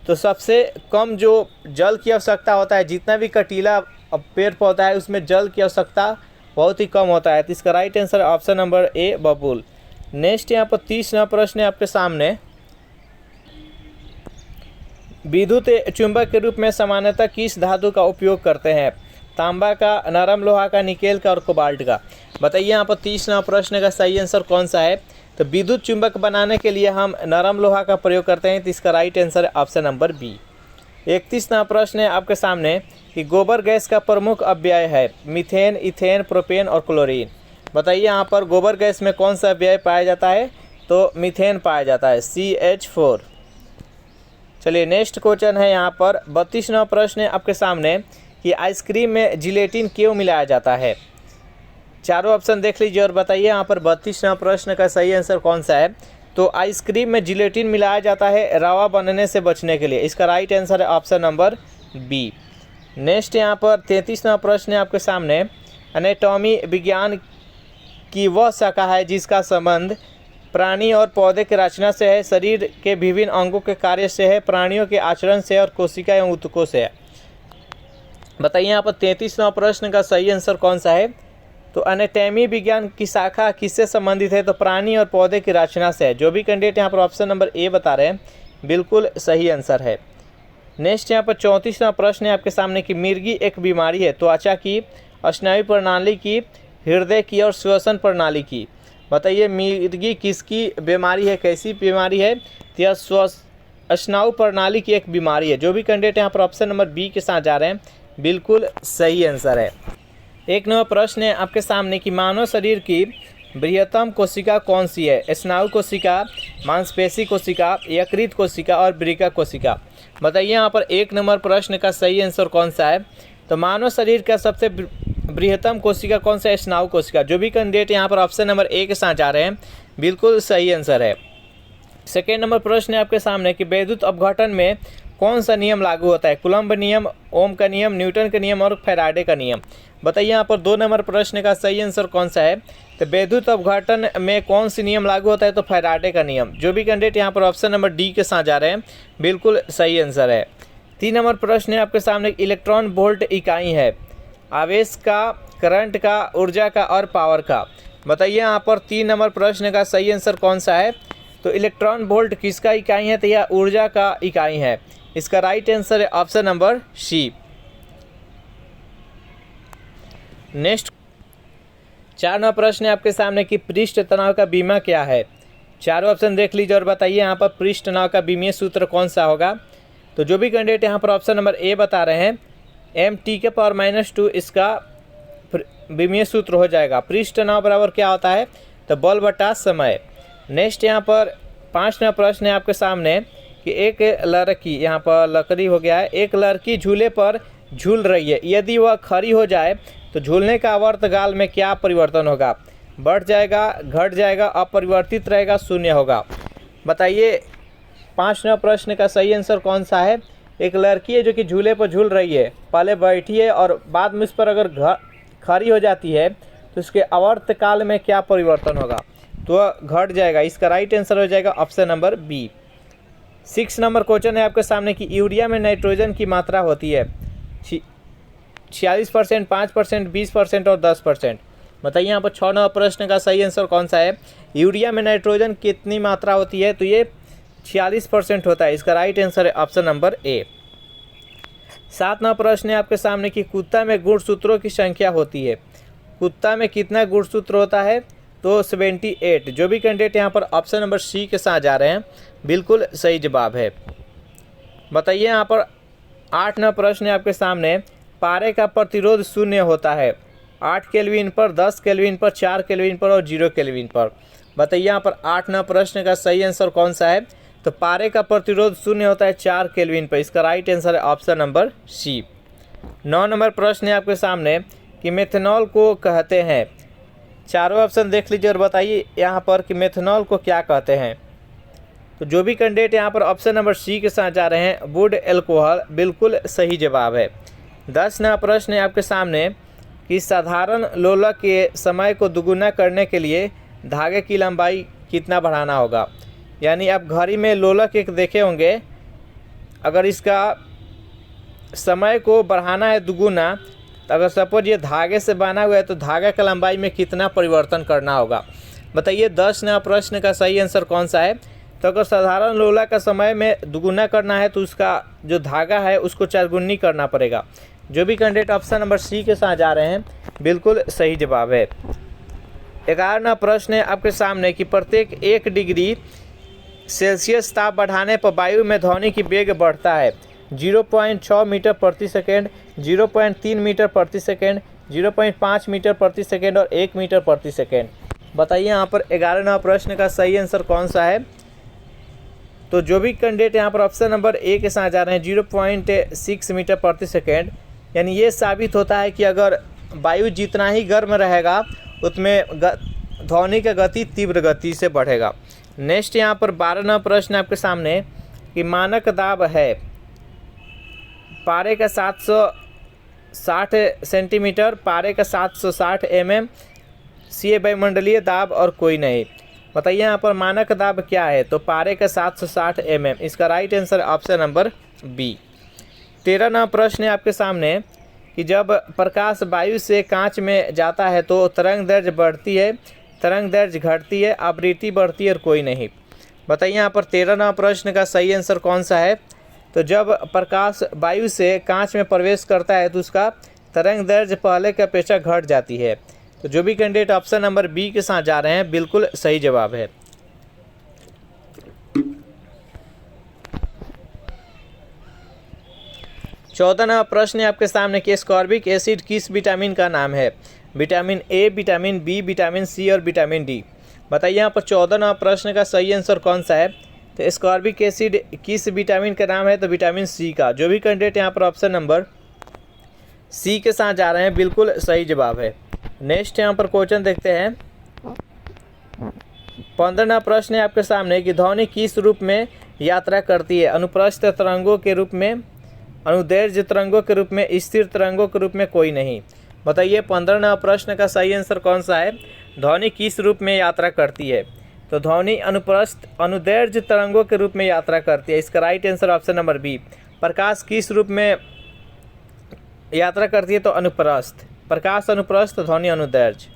तो सबसे कम जो जल की आवश्यकता होता है, जितना भी कटीला पेड़ पौधा है उसमें जल की आवश्यकता बहुत ही कम होता है। तो इसका right answer option number A, बबूल। नेक्स्ट यहाँ पर 30वां प्रश्न है आपके सामने। विद्युत चुंबक के रूप में सामान्यतः किस धातु का उपयोग करते हैं? तांबा का, नरम लोहा का, निकेल का और कोबाल्ट का। बताइए यहाँ पर 30वां प्रश्न का सही आंसर कौन सा है? तो विद्युत चुंबक बनाने के लिए हम नरम लोहा का प्रयोग करते हैं। तो इसका राइट आंसर है ऑप्शन नंबर बी। 31वां प्रश्न है आपके सामने कि गोबर गैस का प्रमुख अव्यय है मीथेन, इथेन, प्रोपेन और क्लोरीन। बताइए यहाँ पर गोबर गैस में कौन सा अव्यय पाया जाता है? तो मीथेन पाया जाता है, CH4। चलिए नेक्स्ट क्वेश्चन है यहाँ पर 32वां प्रश्न है आपके सामने कि आइसक्रीम में जिलेटिन क्यों मिलाया जाता है? चारों ऑप्शन देख लीजिए और बताइए यहाँ पर 32वां प्रश्न का सही आंसर कौन सा है? तो आइसक्रीम में जिलेटिन मिलाया जाता है रवा बनने से बचने के लिए। इसका राइट आंसर है ऑप्शन नंबर बी। नेक्स्ट यहाँ पर 33वां प्रश्न है आपके सामने। एनाटॉमी विज्ञान की वह शाखा है जिसका संबंध प्राणी और पौधे की रचना से है, शरीर के विभिन्न अंगों के कार्य से है, प्राणियों के आचरण से और कोशिका एवं ऊतकों से है। बताइए यहाँ पर 33वां प्रश्न का सही आंसर कौन सा है? तो एनाटॉमी विज्ञान की शाखा किससे संबंधित है? तो प्राणी और पौधे की रचना से है। जो भी कैंडिडेट यहाँ पर ऑप्शन नंबर ए बता रहे हैं बिल्कुल सही आंसर है। नेक्स्ट यहाँ पर 34वां प्रश्न है आपके सामने कि मिर्गी एक बीमारी है त्वचा की, स्नायु प्रणाली की, हृदय की और श्वसन प्रणाली की। बताइए मिर्गी किसकी बीमारी है, कैसी बीमारी है? तो यह स्नायु प्रणाली की एक बीमारी है। जो भी कैंडिडेट यहाँ पर ऑप्शन नंबर बी के साथ जा रहे हैं बिल्कुल सही आंसर है। एक नंबर प्रश्न है आपके सामने कि मानव शरीर की बृहत्तम कोशिका कौन सी है? स्नायु कोशिका, मांसपेशी कोशिका, यकृत कोशिका और वृक्क कोशिका। बताइए यहाँ पर एक नंबर प्रश्न का सही आंसर कौन सा है? तो मानव शरीर का सबसे बृहत्तम कोशिका कौन सा है? स्नायु कोशिका। जो भी कैंडिडेट यहाँ पर ऑप्शन नंबर ए के साथ जा रहे हैं बिल्कुल सही आंसर है। सेकेंड नंबर प्रश्न है आपके सामने कि विद्युत अपघटन में कौन सा नियम लागू होता है? कूलम्ब नियम, ओम का नियम, न्यूटन का नियम और फैराडे का नियम। बताइए यहाँ पर 2 नंबर प्रश्न का सही आंसर कौन सा है? तो विद्युत अपघटन में कौन सी नियम लागू होता है? तो फैराडे का नियम। जो भी कैंडिडेट यहाँ पर ऑप्शन नंबर डी के साथ जा रहे हैं बिल्कुल सही आंसर है। 3 नंबर प्रश्न है आपके सामने इलेक्ट्रॉन वोल्ट इकाई है आवेश का, करंट का, ऊर्जा का और पावर का। बताइए यहाँ पर 3 नंबर प्रश्न का सही आंसर कौन सा है? तो इलेक्ट्रॉन वोल्ट किसका इकाई है? तो यह ऊर्जा का इकाई है। इसका राइट आंसर है ऑप्शन नंबर सी। नेक्स्ट 4 नंबर प्रश्न है आपके सामने कि पृष्ठ तनाव का बीमा क्या है? चारों ऑप्शन देख लीजिए और बताइए यहाँ पर पृष्ठ तनाव का बीमीय सूत्र कौन सा होगा? तो जो भी कैंडिडेट यहाँ पर ऑप्शन नंबर ए बता रहे हैं m⁻⁻2 इसका बीमीय सूत्र हो जाएगा। पृष्ठ तनाव बराबर क्या होता है? तो बल बटा समय। नेक्स्ट यहाँ पर 5 नंबर प्रश्न है आपके सामने कि एक लड़की, यहाँ पर लकड़ी हो गया है, एक लड़की झूले पर झूल रही है, यदि वह खड़ी हो जाए तो झूलने का आवर्तकाल में क्या परिवर्तन होगा? बढ़ जाएगा, घट जाएगा, अपरिवर्तित रहेगा, शून्य होगा। बताइए 5 नंबर प्रश्न का सही आंसर कौन सा है? एक लड़की है जो कि झूले पर झूल रही है, पहले बैठी है और बाद में उस पर अगर खड़ी हो जाती है तो इसके आवर्तकाल में क्या परिवर्तन होगा, तो घट जाएगा। इसका राइट आंसर हो जाएगा ऑप्शन नंबर बी। 6 नंबर क्वेश्चन है आपके सामने कि यूरिया में नाइट्रोजन की मात्रा होती है 46%, 5%, 20% और 10%। बताइए यहाँ पर 6 नंबर प्रश्न का सही आंसर कौन सा है। यूरिया में नाइट्रोजन कितनी मात्रा होती है, तो ये 46% होता है। इसका राइट आंसर है ऑप्शन नंबर ए। 7 नंबर प्रश्न है आपके सामने कि कुत्ता में गुणसूत्रों की संख्या होती है। कुत्ता में कितना गुणसूत्र होता है, तो 78। जो भी कैंडिडेट यहाँ पर ऑप्शन नंबर सी के साथ जा रहे हैं बिल्कुल सही जवाब है। बताइए यहाँ पर 8 नंबर प्रश्न है आपके सामने, पारे का प्रतिरोध शून्य होता है 8 केल्विन पर, 10 केल्विन पर, 4 केल्विन पर और 0 केल्विन पर। बताइए यहाँ पर 8 नंबर प्रश्न का सही आंसर कौन सा है, तो पारे का प्रतिरोध शून्य होता है 4 केल्विन पर। इसका राइट आंसर है ऑप्शन नंबर सी। 9 नंबर प्रश्न है आपके सामने कि मेथनॉल को कहते हैं। चारों ऑप्शन देख लीजिए और बताइए यहाँ पर कि मेथनॉल को क्या कहते हैं। तो जो भी कैंडिडेट यहाँ पर ऑप्शन नंबर सी के साथ जा रहे हैं वुड एल्कोहल, बिल्कुल सही जवाब है। 10 नंबर प्रश्न है आपके सामने कि साधारण लोलक के समय को दुगुना करने के लिए धागे की लंबाई कितना बढ़ाना होगा। यानी आप घड़ी में लोलक एक देखे होंगे, अगर इसका समय को बढ़ाना है दुगुना, तो अगर सपोज ये धागे से बना हुआ है तो धागे की लंबाई में कितना परिवर्तन करना होगा। बताइए 10 नंबर प्रश्न का सही आंसर कौन सा है। तो अगर साधारण लोला का समय में दुगुना करना है तो उसका जो धागा है उसको 4 गुनी करना पड़ेगा। जो भी कैंडिडेट ऑप्शन नंबर सी के साथ जा रहे हैं बिल्कुल सही जवाब है। 11वां प्रश्न है आपके सामने कि प्रत्येक 1 डिग्री सेल्सियस ताप बढ़ाने पर वायु में ध्वनि की वेग बढ़ता है 0.6 मीटर प्रति सेकेंड, 0.3 मीटर प्रति सेकेंड, 0.5 मीटर प्रति सेकेंड और 1 मीटर प्रति सेकेंड। बताइए यहाँ पर 11वां प्रश्न का सही आंसर कौन सा है। तो जो भी कैंडिडेट यहाँ पर ऑप्शन नंबर ए के साथ जा रहे हैं 0.6 मीटर प्रति सेकेंड, यानी ये साबित होता है कि अगर वायु जितना ही गर्म रहेगा उसमें ध्वनि का गति तीव्र गति से बढ़ेगा। नेक्स्ट यहाँ पर 12वां प्रश्न आपके सामने कि मानक दाब है पारे का 760 सेंटीमीटर, पारे का 760 mm, सी वायुमंडलीय दाब और कोई नहीं। बताइए यहाँ पर मानक दाब क्या है, तो पारे का 760 mm। इसका right answer option number B. 13वां प्रश्न है आपके सामने कि जब प्रकाश वायु से कांच में जाता है तो तरंग दैर्घ्य बढ़ती है, तरंग दैर्घ्य घटती है, आवृत्ति बढ़ती है और कोई नहीं। बताइए यहाँ पर 13वां प्रश्न का सही आंसर कौन सा है। तो जब प्रकाश वायु से कांच में प्रवेश करता है तो उसका तरंग दैर्घ्य पहले की अपेक्षा घट जाती है। तो जो भी कैंडिडेट ऑप्शन नंबर बी के साथ जा रहे हैं बिल्कुल सही जवाब है। 14वां प्रश्न है आपके सामने कि एस्कॉर्बिक एसिड किस विटामिन का नाम है। Vitamin A, vitamin B, vitamin C और विटामिन डी। बताइए यहाँ पर 14वां प्रश्न का सही आंसर कौन सा है। तो एस्कॉर्बिक एसिड किस विटामिन का नाम है, तो विटामिन सी का। जो भी कैंडिडेट यहाँ पर ऑप्शन नंबर सी के साथ जा रहे हैं बिल्कुल सही जवाब है। नेक्स्ट यहाँ पर क्वेश्चन देखते हैं। 15वां प्रश्न है आपके सामने कि ध्वनि किस रूप में यात्रा करती है। अनुप्रस्थ तरंगों के रूप में, अनुदैर्घ्य तरंगों के रूप में, स्थिर तरंगों के रूप में, कोई नहीं। बताइए 15वां प्रश्न का सही आंसर कौन सा है। ध्वनि किस रूप में यात्रा करती है। तो ध्वनि अनुप्रस्थ अनुदैर्घ्य तरंगों के रूप में यात्रा करती है। इसका right answer option number B. प्रकाश किस रूप में यात्रा करती है, तो अनुप्रस्थ। प्रकाश अनुप्रस्थ, ध्वनि अनुदैर्घ्य।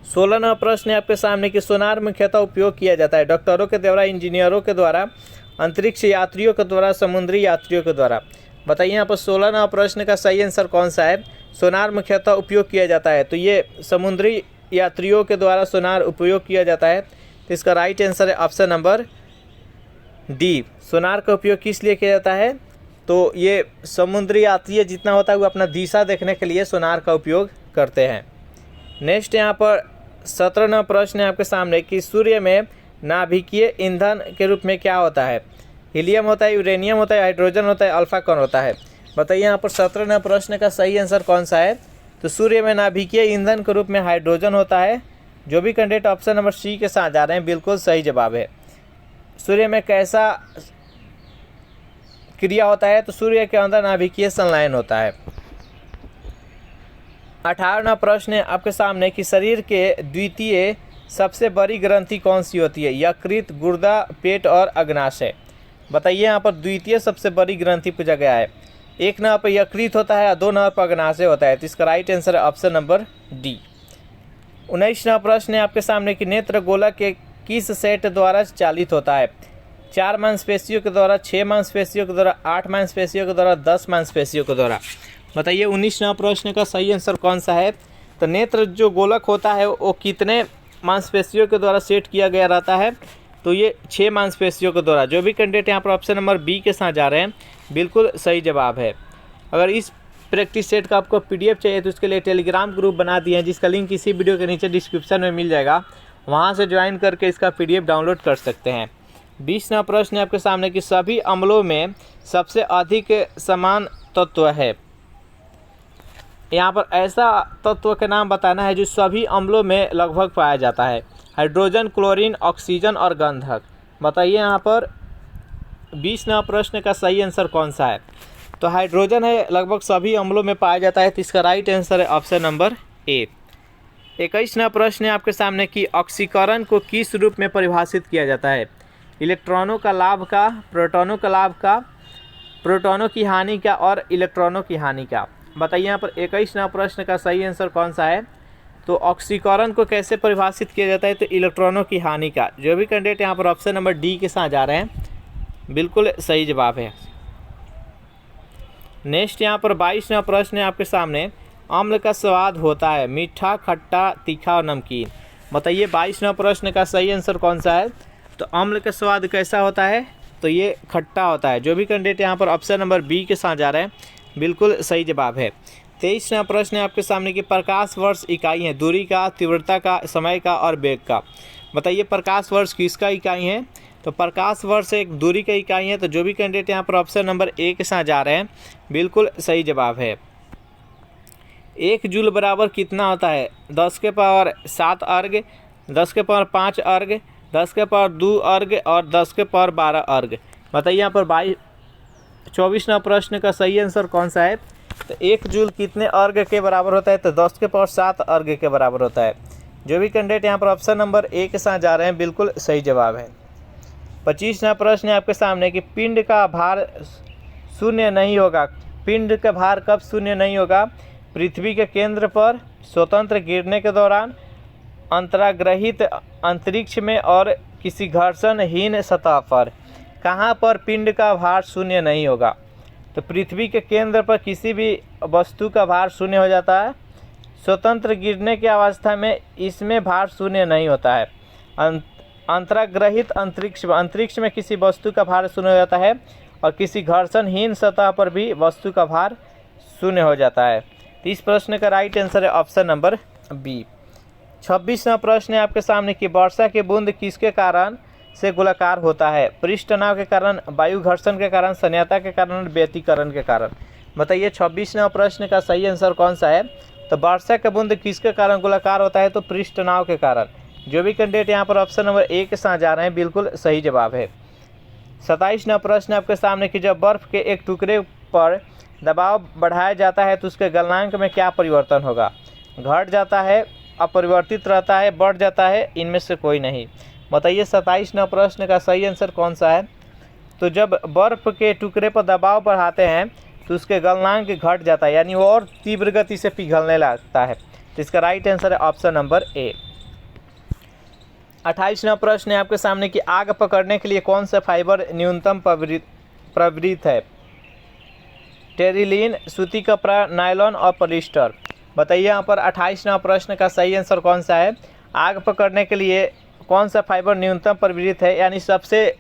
16वां प्रश्न है आपके सामने कि सोनार मुख्यतः उपयोग किया जाता है डॉक्टरों के द्वारा, इंजीनियरों के द्वारा, अंतरिक्ष यात्रियों के द्वारा, समुद्री यात्रियों के द्वारा। बताइए यहाँ पर 16वां प्रश्न का सही आंसर कौन सा है। सोनार मुख्यतः उपयोग किया जाता है, तो ये समुद्री यात्रियों के द्वारा सोनार उपयोग किया जाता है। तो इसका राइट आंसर है ऑप्शन नंबर डी। सोनार का उपयोग किस लिए किया जाता है, तो ये समुद्री यात्री जितना होता है वो अपना दिशा देखने के लिए सोनार का उपयोग करते हैं। नेक्स्ट यहाँ पर 17वां प्रश्न है आपके सामने कि सूर्य में नाभिकीय ईंधन के रूप में क्या होता है। हीलियम होता है, यूरेनियम होता है, हाइड्रोजन होता है, अल्फा कौन होता है। बताइए यहाँ पर 17वां प्रश्न का सही आंसर कौन सा है। तो सूर्य में नाभिकीय ईंधन के रूप में हाइड्रोजन होता है। जो भी कैंडिडेट ऑप्शन नंबर सी के साथ जा रहे हैं बिल्कुल सही जवाब है। सूर्य में कैसा क्रिया होता है तो सूर्य के अंदर नाभिकीय संलयन होता है। 18वां प्रश्न है आपके सामने कि शरीर के द्वितीय सबसे बड़ी ग्रंथि कौन सी होती है? यकृत, गुर्दा, पेट और अग्नाशय। बताइए यहाँ पर द्वितीय सबसे बड़ी ग्रंथि पूछा गया है। 1 नंबर पर यकृत होता है और 2 नंबर पर अग्नाशय होता है, तो इसका राइट आंसर है ऑप्शन नंबर डी। 19वां प्रश्न है आपके सामने कि नेत्र गोलक के किस सेट द्वारा चालित होता है? 4 मांसपेशियों के द्वारा, 6 मांसपेशियों के द्वारा, 8 मांसपेशियों के द्वारा, 10 मांसपेशियों के द्वारा। बताइए 19वां प्रश्न का सही आंसर कौन सा है? तो नेत्र जो गोलक होता है वो कितने मांसपेशियों के द्वारा सेट किया गया रहता है? तो ये 6 मांसपेशियों के द्वारा। जो भी कैंडिडेट यहाँ पर ऑप्शन नंबर बी के साथ जा रहे हैं बिल्कुल सही जवाब है। अगर इस प्रैक्टिस सेट का आपको पीडीएफ चाहिए तो उसके लिए टेलीग्राम ग्रुप बना दिए हैं, जिसका लिंक इसी वीडियो के नीचे डिस्क्रिप्शन में मिल जाएगा, वहाँ से ज्वाइन करके इसका पीडीएफ डाउनलोड कर सकते हैं। 20वां प्रश्न है आपके सामने कि सभी अम्लों में सबसे अधिक समान तत्व है। यहाँ पर ऐसा तत्व का नाम बताना है जो सभी अम्लों में लगभग पाया जाता है। हाइड्रोजन, क्लोरीन, ऑक्सीजन और गंधक। बताइए यहाँ पर 20वां प्रश्न का सही आंसर कौन सा है? तो हाइड्रोजन है, लगभग सभी अम्लों में पाया जाता है, तो इसका राइट आंसर है ऑप्शन नंबर ए। 21वां प्रश्न है आपके सामने कि ऑक्सीकरण को किस रूप में परिभाषित किया जाता है? इलेक्ट्रॉनों का लाभ का, प्रोटॉनों का लाभ का, प्रोटॉनों की हानि का और इलेक्ट्रॉनों की हानि का। बताइए यहाँ पर 21वां प्रश्न का सही आंसर कौन सा है? तो ऑक्सीकरण को कैसे परिभाषित किया जाता है? तो इलेक्ट्रॉनों की हानि का। जो भी कैंडिडेट यहाँ पर ऑप्शन नंबर डी के साथ जा रहे हैं बिल्कुल सही जवाब है। नेक्स्ट यहाँ पर 22वां प्रश्न है आपके सामने, अम्ल का स्वाद होता है मीठा, खट्टा, तीखा और नमकीन। बताइए 22वां प्रश्न का सही आंसर कौन सा है? तो अम्ल का स्वाद कैसा होता है? तो ये खट्टा होता है। जो भी कैंडिडेट यहाँ पर ऑप्शन नंबर बी के साथ जा रहे हैं बिल्कुल सही जवाब है। 23वां प्रश्न है आपके सामने कि प्रकाश वर्ष इकाई है दूरी का, तीव्रता का, समय का और वेग का। बताइए प्रकाश वर्ष किसका इकाई है? तो प्रकाश वर्ष एक दूरी का इकाई है। तो जो भी कैंडिडेट यहाँ पर ऑप्शन नंबर ए के साथ जा रहे हैं बिल्कुल सही जवाब है। 1 जूल बराबर कितना होता है? 10 के पावर 7 अर्घ, 10 के पावर 5 अर्घ, 10 के पावर 2 अर्घ और 10 के पावर 12 अर्घ। बताइए यहाँ पर 24वां प्रश्न का सही आंसर कौन सा है? तो 1 जूल कितने अर्घ के बराबर होता है? तो 10 के पावर 7 अर्घ के बराबर होता है। जो भी कैंडिडेट यहाँ पर ऑप्शन नंबर ए के साथ जा रहे हैं बिल्कुल सही जवाब है। 25वां प्रश्न है आपके सामने कि पिंड का भार शून्य नहीं होगा। पिंड का भार कब शून्य नहीं होगा? पृथ्वी के केंद्र पर, स्वतंत्र गिरने के दौरान, अंतराग्रहित अंतरिक्ष में और किसी घर्षणहीन सतह पर। कहाँ पर पिंड का भार शून्य नहीं होगा? तो पृथ्वी के केंद्र पर किसी भी वस्तु का भार शून्य हो जाता है। स्वतंत्र गिरने की अवस्था में इसमें भार शून्य नहीं होता है। अंतराग्रहित अंतरिक्ष में किसी वस्तु का भार शून्य हो जाता है और किसी घर्षणहीन सतह पर भी वस्तु का भार शून्य हो जाता है। तो इस प्रश्न का राइट आंसर है ऑप्शन नंबर बी। 26वां प्रश्न है आपके सामने कि वर्षा की बूंद किसके कारण से गोलाकार होता है? पृष्ठ तनाव के कारण, वायु घर्षण के कारण, संयता के कारण, व्यतिकरण के कारण। बताइए 26वां प्रश्न का सही आंसर कौन सा है? तो वर्षा की बूंद किसके कारण गोलाकार होता है? तो पृष्ठ तनाव के कारण। जो भी कैंडिडेट यहाँ पर ऑप्शन नंबर ए के साथ जा रहे हैं बिल्कुल सही जवाब है। 27वां प्रश्न आपके सामने कि जब बर्फ के एक टुकड़े पर दबाव बढ़ाया जाता है तो उसके गलनांक में क्या परिवर्तन होगा? घट जाता है, अपरिवर्तित रहता है, बढ़ जाता है, इनमें से कोई नहीं। बताइए 27वां प्रश्न का सही आंसर कौन सा है? तो जब बर्फ के टुकड़े पर दबाव बढ़ाते हैं तो उसके गलनांक घट जाता है, यानी वो और तीव्र गति से पिघलने लगता है। तो इसका राइट आंसर है ऑप्शन नंबर ए। 28वां प्रश्न है आपके सामने कि आग पकड़ने के लिए कौन सा फाइबर न्यूनतम प्रवृत्त है? टेरिलीन, सूती कपड़ा, नायलॉन और पॉलिस्टर। बताइए यहाँ पर 28वां प्रश्न का सही आंसर कौन सा है? आग पकड़ने के लिए कौन सा फाइबर न्यूनतम प्रवृत्त है, यानी सबसे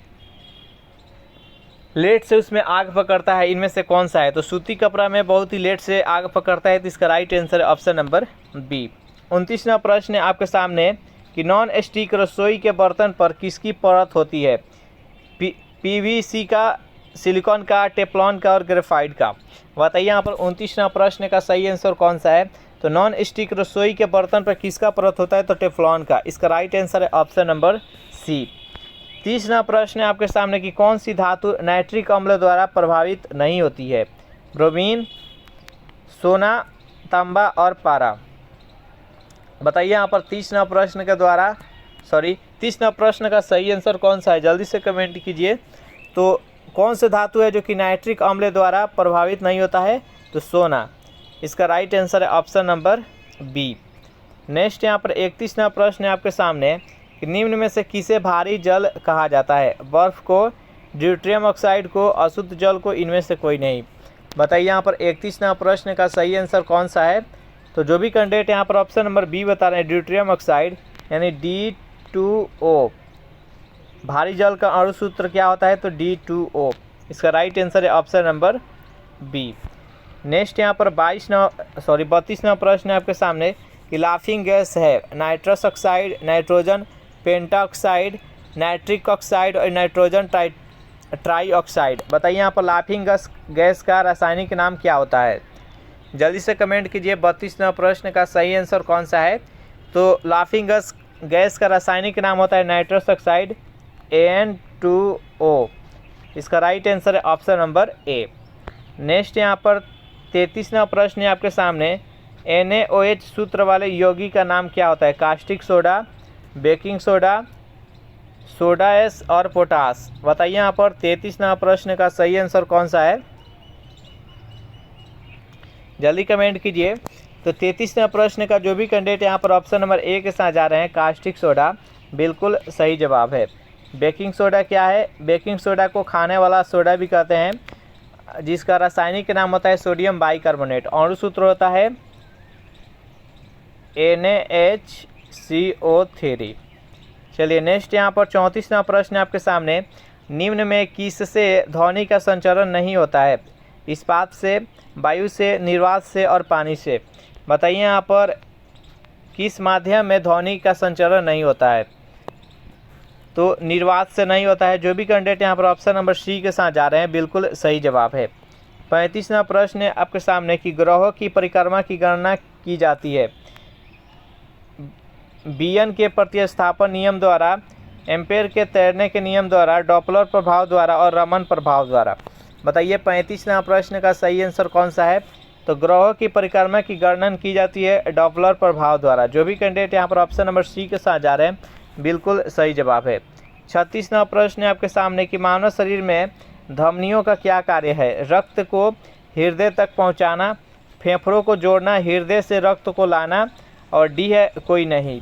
लेट से उसमें आग पकड़ता है, इनमें से कौन सा है? तो सूती कपड़ा में बहुत ही लेट से आग पकड़ता है, तो इसका राइट आंसर है ऑप्शन नंबर बी। 29वां प्रश्न है आपके सामने कि नॉन स्टिक रसोई के बर्तन पर किसकी परत होती है? पीवीसी का, सिलिकॉन का, टेफ्लॉन का और ग्रेफाइट का। बताइए यहाँ पर 29वां प्रश्न का सही आंसर कौन सा है? तो नॉन स्टिक रसोई के बर्तन पर किसका परत होता है? तो टेफ्लॉन का। इसका राइट आंसर है ऑप्शन नंबर सी। 30वां प्रश्न है आपके सामने कि कौन सी धातु नाइट्रिक अम्ल द्वारा प्रभावित नहीं होती है? ब्रोमीन, सोना, तांबा और पारा। बताइए यहाँ पर 30वां प्रश्न का सही आंसर कौन सा है? जल्दी से कमेंट कीजिए। तो कौन सा धातु है जो कि नाइट्रिक अम्ल द्वारा प्रभावित नहीं होता है? तो सोना। इसका राइट आंसर है ऑप्शन नंबर बी। नेक्स्ट यहाँ पर 31वां प्रश्न है आपके सामने कि निम्न में से किसे भारी जल कहा जाता है? बर्फ को, ड्यूटेरियम ऑक्साइड को, अशुद्ध जल को, इनमें से कोई नहीं। बताइए यहाँ पर 31वां प्रश्न का सही आंसर कौन सा है? तो जो भी कैंडिडेट यहाँ पर ऑप्शन नंबर बी बता रहे हैं ड्यूटेरियम ऑक्साइड यानी D2O, भारी जल का अणु सूत्र क्या होता है? तो D2O। इसका राइट आंसर है ऑप्शन नंबर बी। नेक्स्ट यहाँ पर 32वां प्रश्न है आपके सामने कि लाफिंग गैस है nitrous oxide, nitrogen pentoxide, nitric oxide और नाइट्रोजन ट्राई ऑक्साइड। बताइए यहाँ पर लाफिंग गैस का रासायनिक नाम क्या होता है? जल्दी से कमेंट कीजिए 32वां प्रश्न का सही आंसर कौन सा है? तो लाफिंग गैस का रासायनिक नाम होता है नाइट्रस ऑक्साइड AN2O। इसका राइट आंसर है ऑप्शन नंबर ए। नेक्स्ट यहाँ पर 33वां प्रश्न है आपके सामने NaOH सूत्र वाले यौगिक का नाम क्या होता है? Caustic soda, baking soda, soda S और पोटास। बताइए यहाँ पर 33वां प्रश्न का सही आंसर कौन सा है? जल्दी कमेंट कीजिए। तो 33वां प्रश्न का जो भी कैंडिडेट यहाँ पर ऑप्शन नंबर ए के साथ जा रहे हैं कास्टिक सोडा, बिल्कुल सही जवाब है। बेकिंग सोडा क्या है? बेकिंग सोडा को खाने वाला सोडा भी कहते हैं, जिसका रासायनिक नाम होता है सोडियम बाइकार्बोनेट। अणु सूत्र होता है NaHCO3। चलिए नेक्स्ट यहाँ पर 34वां प्रश्न आपके सामने निम्न में किससे ध्वनि का संचरण नहीं होता है? इस्पात से, वायु से, निर्वात से और पानी से। बताइए यहाँ पर किस माध्यम में ध्वनि का संचरण नहीं होता है? तो निर्वात से नहीं होता है। जो भी कैंडिडेट यहाँ पर ऑप्शन नंबर सी के साथ जा रहे हैं बिल्कुल सही जवाब है। 35वां प्रश्न है आपके सामने कि ग्रहों की परिक्रमा की गणना की जाती है बीएन के प्रतिस्थापन नियम द्वारा, एम्पेयर के तैरने के नियम द्वारा, डॉपलर प्रभाव द्वारा और रमन प्रभाव द्वारा। बताइए 35वां प्रश्न का सही आंसर कौन सा है? तो ग्रहों की परिक्रमा की गणना की जाती है डॉपलर प्रभाव द्वारा। जो भी कैंडिडेट यहाँ पर ऑप्शन नंबर सी के साथ जा रहे हैं बिल्कुल सही जवाब है। 36वां प्रश्न है आपके सामने कि मानव शरीर में धमनियों का क्या कार्य है? रक्त को हृदय तक पहुँचाना, फेफड़ों को जोड़ना, हृदय से रक्त को लाना और डी है कोई नहीं।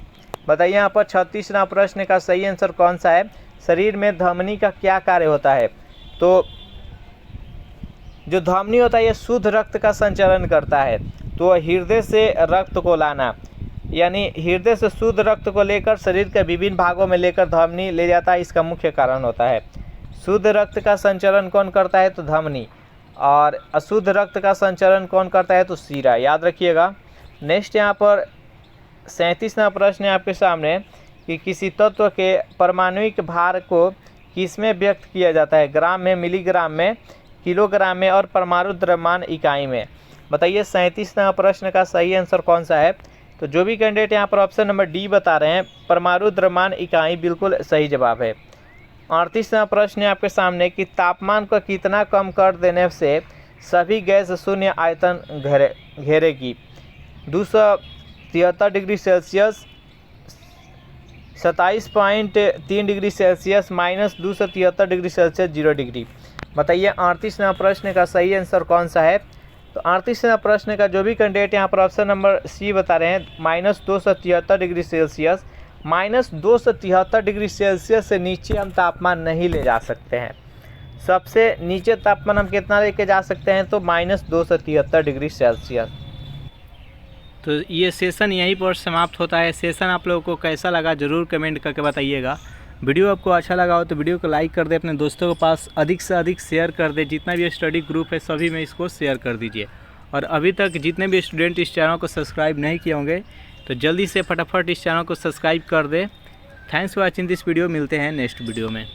बताइए यहाँ पर 36वां प्रश्न का सही आंसर कौन सा है? शरीर में धमनी का क्या कार्य होता है? तो जो धमनी होता है ये शुद्ध रक्त का संचरण करता है। तो हृदय से रक्त को लाना यानी हृदय से शुद्ध रक्त को लेकर शरीर के विभिन्न भागों में लेकर धमनी ले जाता है, इसका मुख्य कारण होता है। शुद्ध रक्त का संचरण कौन करता है? तो धमनी। और अशुद्ध रक्त का संचरण कौन करता है? तो शीरा। याद रखिएगा। नेक्स्ट यहाँ पर 37वां प्रश्न है आपके सामने कि किसी तत्व के परमाणुविक भार को किसमें व्यक्त किया जाता है? ग्राम में, मिलीग्राम में, किलोग्राम में और परमाणु द्रव्यमान इकाई में। बताइए 37वां प्रश्न का सही आंसर कौन सा है? तो जो भी कैंडिडेट यहाँ पर ऑप्शन नंबर डी बता रहे हैं परमाणु द्रव्यमान इकाई, बिल्कुल सही जवाब है। 38वां प्रश्न है आपके सामने कि तापमान को कितना कम कर देने से सभी गैस शून्य आयतन घेरेगी? 273 degree Celsius, 27.3 degree Celsius, -273 degree Celsius, 0 degree. बताइए 38वां प्रश्न का सही आंसर कौन सा है? तो 38वां प्रश्न का जो भी कैंडिडेट यहाँ पर ऑप्शन नंबर सी बता रहे हैं -273 डिग्री सेल्सियस, -273 डिग्री सेल्सियस से नीचे हम तापमान नहीं ले जा सकते हैं। सबसे नीचे तापमान हम कितना लेके जा सकते हैं? तो -273 डिग्री सेल्सियस। तो ये सेशन यहीं पर समाप्त होता है। सेशन आप लोगों को कैसा लगा ज़रूर कमेंट करके बताइएगा। वीडियो आपको अच्छा लगा हो तो वीडियो को लाइक कर दे, अपने दोस्तों के पास अधिक से अधिक शेयर कर दे। जितना भी स्टडी ग्रुप है सभी में इसको शेयर कर दीजिए। और अभी तक जितने भी स्टूडेंट इस चैनल को सब्सक्राइब नहीं किए होंगे तो जल्दी से फटाफट इस चैनल को सब्सक्राइब कर दे। Thanks for watching this video. मिलते हैं नेक्स्ट वीडियो में।